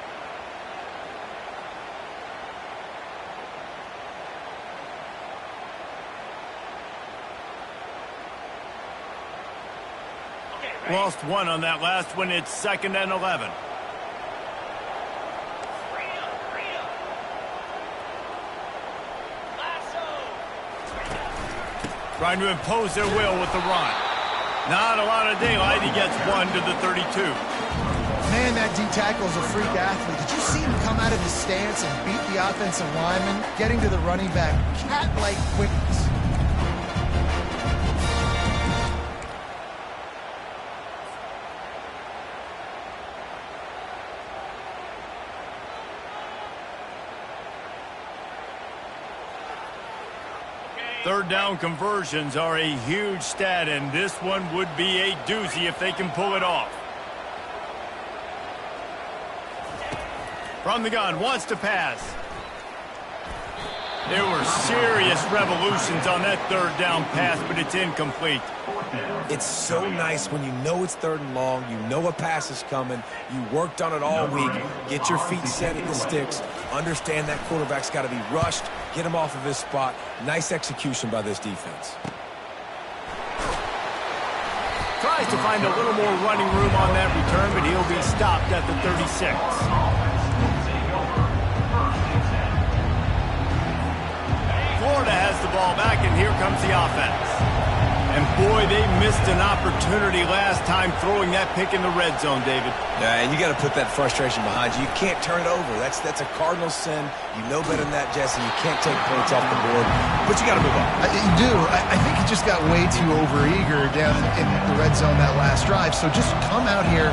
Lost one on that last one. It's 2nd and 11. Trying to impose their will with the run. Not a lot of daylight. He gets one to the 32. Man, that D tackle is a freak athlete. Did you see him come out of his stance and beat the offensive lineman, getting to the running back? Cat-like quickness. Third down conversions are a huge stat, and this one would be a doozy if they can pull it off. From the gun, wants to pass. There were serious revolutions on that third down pass, but it's incomplete. It's so nice when you know it's 3rd and long, you know a pass is coming, you worked on it all week, get your feet set at the sticks, understand that quarterback's got to be rushed, get him off of his spot. Nice execution by this defense. Tries to find a little more running room on that return, but he'll be stopped at the 36. Florida has the ball back, and here comes the offense. And boy, they missed an opportunity last time throwing that pick in the red zone, David. Yeah, and you got to put that frustration behind you. You can't turn it over. That's a cardinal sin. You know better than that, Jesse. You can't take points off the board, but you got to move on. You do. I think he just got way too overeager down in the red zone that last drive. So just come out here,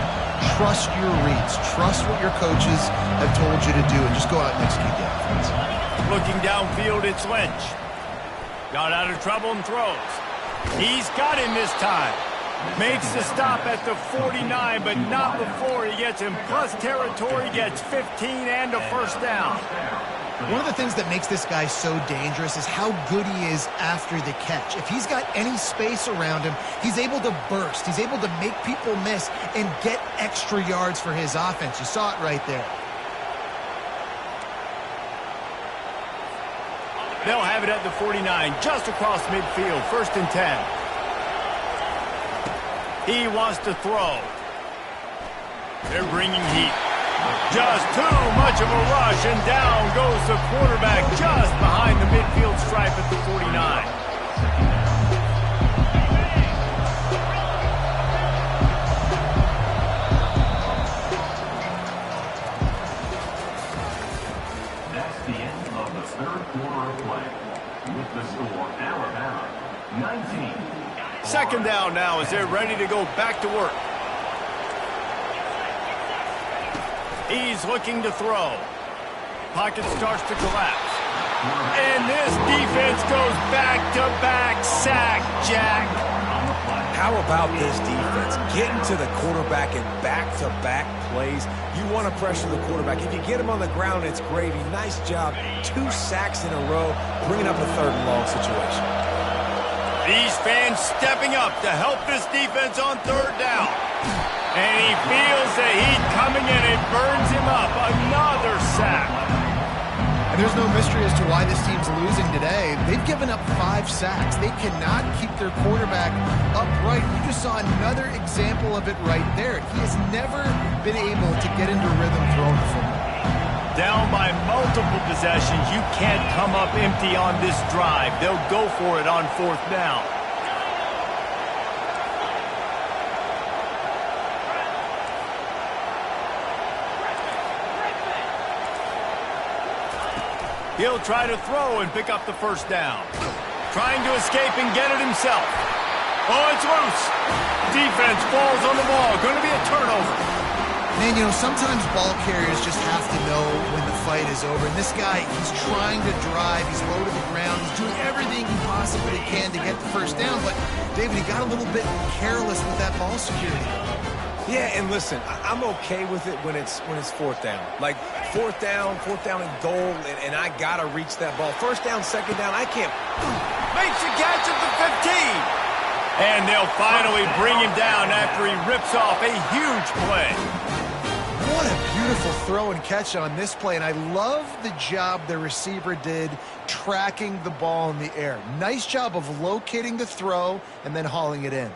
trust your reads, trust what your coaches have told you to do, and just go out and execute the offense. Looking downfield, it's Lynch. Got out of trouble and throws. He's got him this time. Makes the stop at the 49, but not before he gets in plus territory, gets 15 and a first down. One of the things that makes this guy so dangerous is how good he is after the catch. If he's got any space around him, he's able to burst. He's able to make people miss and get extra yards for his offense. You saw it right there. They'll have it at the 49, just across midfield, 1st and 10. He wants to throw. They're bringing heat. Just too much of a rush, and down goes the quarterback just behind the midfield stripe at the 49. With the score, Alabama 19. 2nd down now as they're ready to go back to work. He's looking to throw. Pocket starts to collapse. And this defense goes back-to-back sack, Jack. How about this defense? Getting to the quarterback in back-to-back plays. You want to pressure the quarterback. If you get him on the ground, it's gravy. Nice job. 2 sacks in a row, bringing up a 3rd and long situation. These fans stepping up to help this defense on 3rd down. And he feels the heat coming in. It burns him up. Another sack. And there's no mystery as to why this team's losing today. They've given up 5 sacks. They cannot keep their quarterback upright. You just saw another example of it right there. He has never been able to get into rhythm throwing the football. Down by multiple possessions, you can't come up empty on this drive. They'll go for it on 4th down. He'll try to throw and pick up the 1st down. Trying to escape and get it himself. Oh, it's loose. Defense falls on the ball. Going to be a turnover. Man, you know, sometimes ball carriers just have to know when the fight is over. And this guy, he's trying to drive. He's low to the ground. He's doing everything he possibly can to get the first down. But, David, he got a little bit careless with that ball security. Yeah, and listen, I'm okay with it when it's fourth down. Like, fourth down and goal, and I got to reach that ball. First down, second down, I can't. Makes the catch at the 15. And they'll finally bring him down after he rips off a huge play. What a beautiful throw and catch on this play, and I love the job the receiver did tracking the ball in the air. Nice job of locating the throw and then hauling it in.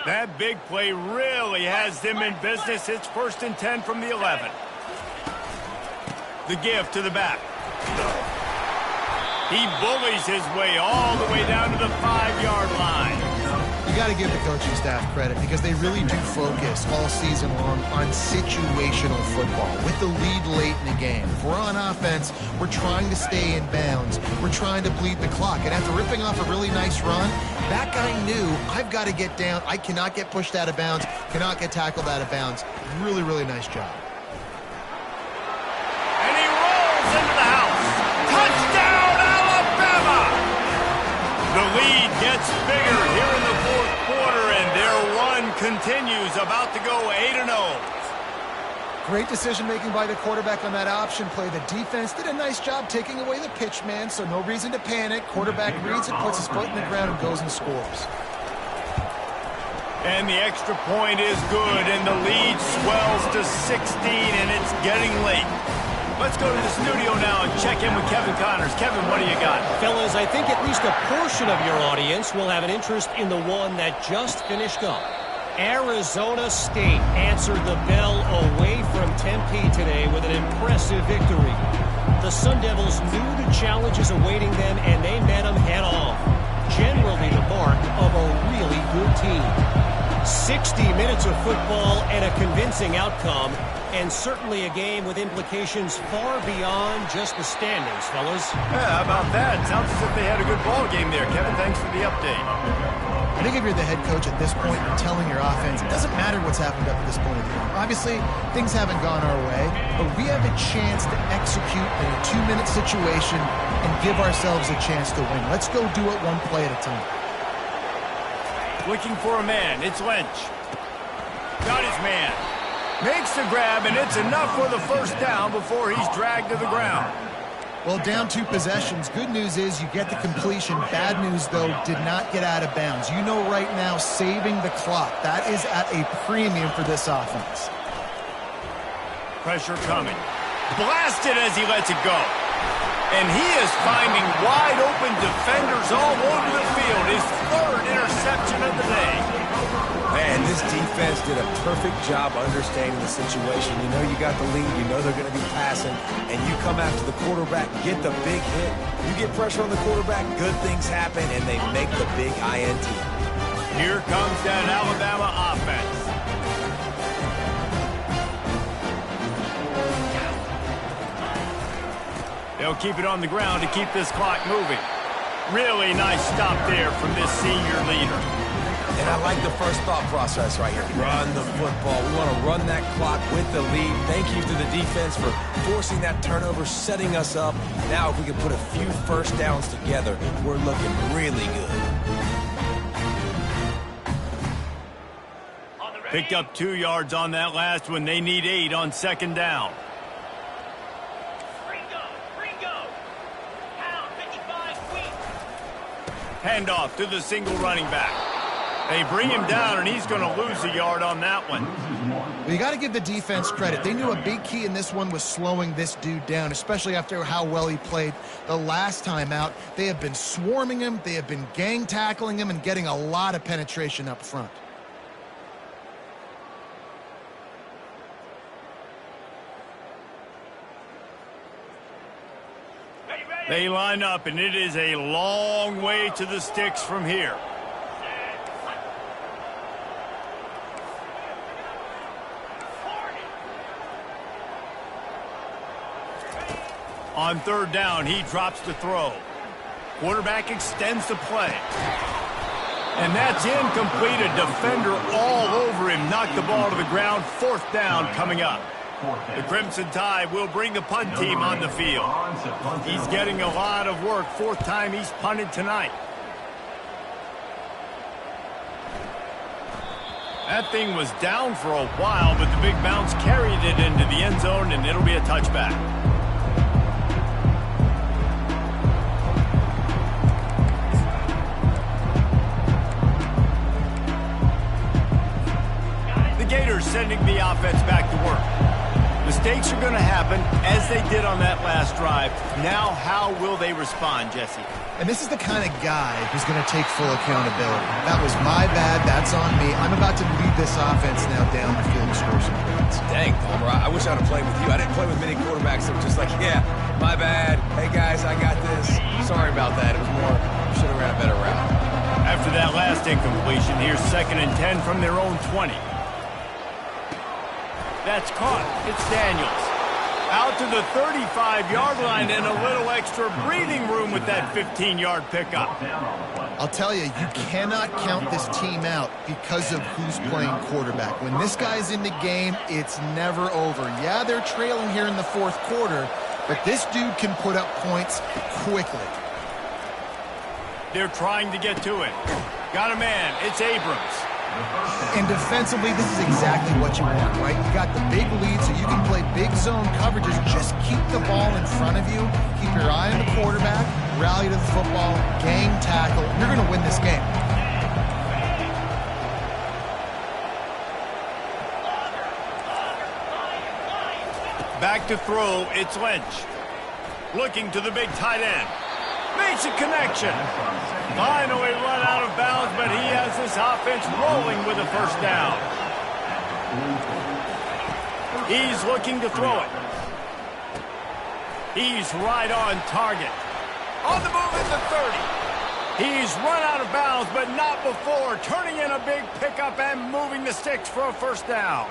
That big play really has them in business. It's 1st and 10 from the 11. The give to the back. He bullies his way all the way down to the 5-yard line. You got to give the coaching staff credit because they really do focus all season long on situational football with the lead late in the game. If we're on offense, we're trying to stay in bounds. We're trying to bleed the clock. And after ripping off a really nice run, that guy knew, I've got to get down. I cannot get pushed out of bounds, cannot get tackled out of bounds. Really, really nice job. And he rolls into the house. Touchdown, Alabama! The lead gets bigger here in the fourth quarter, and their run continues, about to go 8-0. Great decision-making by the quarterback on that option play. The defense did a nice job taking away the pitch man, so no reason to panic. Quarterback reads it, puts his foot in the ground, and goes and scores. And the extra point is good, and the lead swells to 16, and it's getting late. Let's go to the studio now and check in with Kevin Connors. Kevin, what do you got? Fellas, I think at least a portion of your audience will have an interest in the one that just finished up. Arizona State answered the bell away from Tempe today with an impressive victory. The Sun Devils knew the challenges awaiting them, and they met them head-on. Generally the mark of a really good team. 60 minutes of football and a convincing outcome, and certainly a game with implications far beyond just the standings, fellas. Yeah, how about that? Sounds as if they had a good ball game there. Kevin, thanks for the update. I think if you're the head coach at this point, you're telling your offense, it doesn't matter what's happened up to this point of the game. Obviously, things haven't gone our way, but we have a chance to execute in a 2-minute situation and give ourselves a chance to win. Let's go do it one play at a time. Looking for a man. It's Lynch. Got his man. Makes the grab, and it's enough for the first down before he's dragged to the ground. Well, down 2 possessions. Good news is you get the completion. Bad news, though, did not get out of bounds. You know right now, saving the clock. That is at a premium for this offense. Pressure coming. Blasted as he lets it go. And he is finding wide open defenders all over the field. His 3rd interception of the day. Man, this defense did a perfect job understanding the situation. You know you got the lead. You know they're going to be passing. And you come after the quarterback, get the big hit. You get pressure on the quarterback, good things happen, and they make the big INT. Here comes that Alabama offense. They'll keep it on the ground to keep this clock moving. Really nice stop there from this senior leader. And I like the first thought process right here. Run the football. We want to run that clock with the lead. Thank you to the defense for forcing that turnover, setting us up. Now if we can put a few first downs together, we're looking really good. Picked up 2 yards on that last one. They need 8 on 2nd down. Handoff to the single running back. They bring him down, and he's going to lose a yard on that one. Well, you got to give the defense credit. They knew a big key in this one was slowing this dude down, especially after how well he played the last time out. They have been swarming him. They have been gang tackling him and getting a lot of penetration up front. They line up, and it is a long way to the sticks from here. On 3rd down, he drops the throw. Quarterback extends the play. And that's incomplete. A defender all over him. Knocked the ball to the ground. 4th down coming up. The Crimson Tide will bring the punt team on the field. He's getting a lot of work. 4th time he's punted tonight. That thing was down for a while, but the big bounce carried it into the end zone, and it'll be a touchback. The Gators sending the offense back to work. Mistakes are going to happen, as they did on that last drive. Now, how will they respond, Jesse? And this is the kind of guy who's going to take full accountability. That was my bad. That's on me. I'm about to lead this offense now down the field and score some points. Dang, Palmer, I wish I'd have played with you. I didn't play with many quarterbacks that were just like, yeah, my bad. Hey, guys, I got this. Sorry about that. It was more, should have ran a better route. After that last incompletion, here's 2nd and 10 from their own 20. That's caught. It's Daniels. Out to the 35-yard line and a little extra breathing room with that 15-yard pickup. I'll tell you, you cannot count this team out because of who's playing quarterback. When this guy's in the game, it's never over. Yeah, they're trailing here in the 4th quarter, but this dude can put up points quickly. They're trying to get to it. Got a man. It's Abrams. And defensively, this is exactly what you want, right? You got the big lead, so you can play big zone coverages. Just keep the ball in front of you. Keep your eye on the quarterback. Rally to the football. Gang tackle. You're going to win this game. Back to throw. It's Lynch. Looking to the big tight end. Makes a connection. Finally run out of bounds, but he has this offense rolling with a 1st down. He's looking to throw it. He's right on target. On the move at the 30. He's run out of bounds, but not before. Turning in a big pickup and moving the sticks for a 1st down.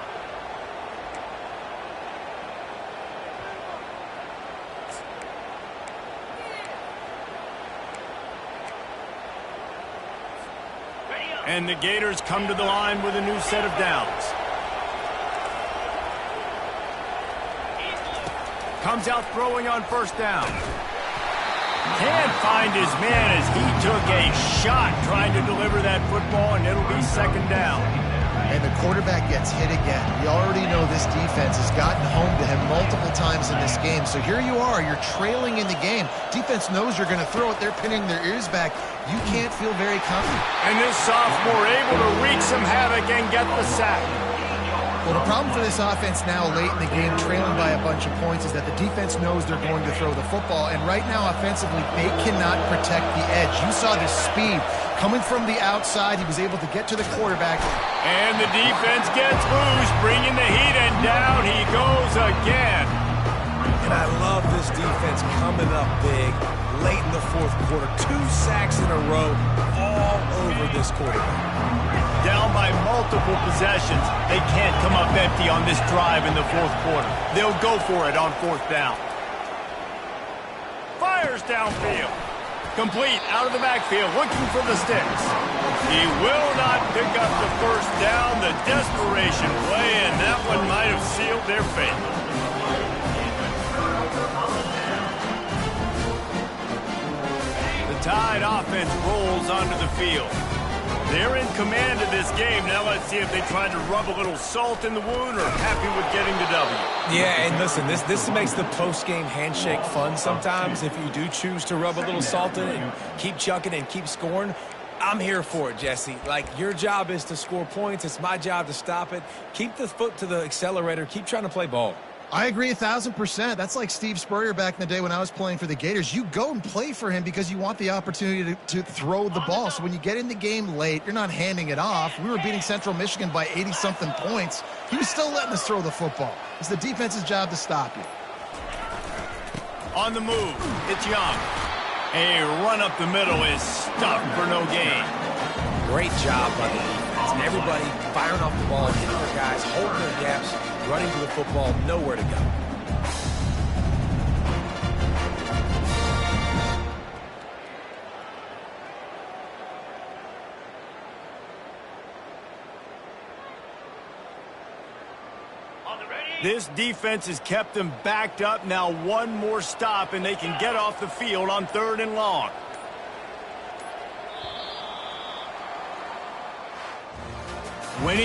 And the Gators come to the line with a new set of downs. Comes out throwing on 1st down. Can't find his man as he took a shot trying to deliver that football, and it'll be 2nd down. And the quarterback gets hit again. We already know this defense has gotten home to him multiple times in this game. So here you are. You're trailing in the game. Defense knows you're going to throw it. They're pinning their ears back. You can't feel very confident. And this sophomore able to wreak some havoc and get the sack. Well, the problem for this offense now late in the game, trailing by a bunch of points, is that the defense knows they're going to throw the football. And right now, offensively, they cannot protect the edge. You saw the speed. Coming from the outside, he was able to get to the quarterback. And the defense gets loose, bringing the heat, and down he goes again. And I love this defense coming up big late in the 4th quarter. 2 sacks in a row all over this quarterback. Down by multiple possessions. They can't come up empty on this drive in the 4th quarter. They'll go for it on 4th down. Fires downfield. Complete out of the backfield, looking for the sticks. He will not pick up the 1st down. The desperation play, and that one might have sealed their fate. The Tide offense rolls onto the field. They're in command of this game. Now let's see if they try to rub a little salt in the wound or happy with getting the W. Yeah, and listen, this makes the post-game handshake fun sometimes. If you do choose to rub a little salt in it and keep chucking and keep scoring, I'm here for it, Jesse. Like, your job is to score points. It's my job to stop it. Keep the foot to the accelerator. Keep trying to play ball. I agree 1,000%. That's like Steve Spurrier back in the day when I was playing for the Gators. You go and play for him because you want the opportunity to throw the ball. So when you get in the game late, you're not handing it off. We were beating Central Michigan by 80-something points. He was still letting us throw the football. It's the defense's job to stop you. On the move, it's Young. A run up the middle is stuffed for no gain. Great job by the defense. And everybody firing off the ball, hitting their guys, holding their gaps, running to the football, nowhere to go. This defense has kept them backed up. Now one more stop, and they can get off the field on 3rd and long. Winning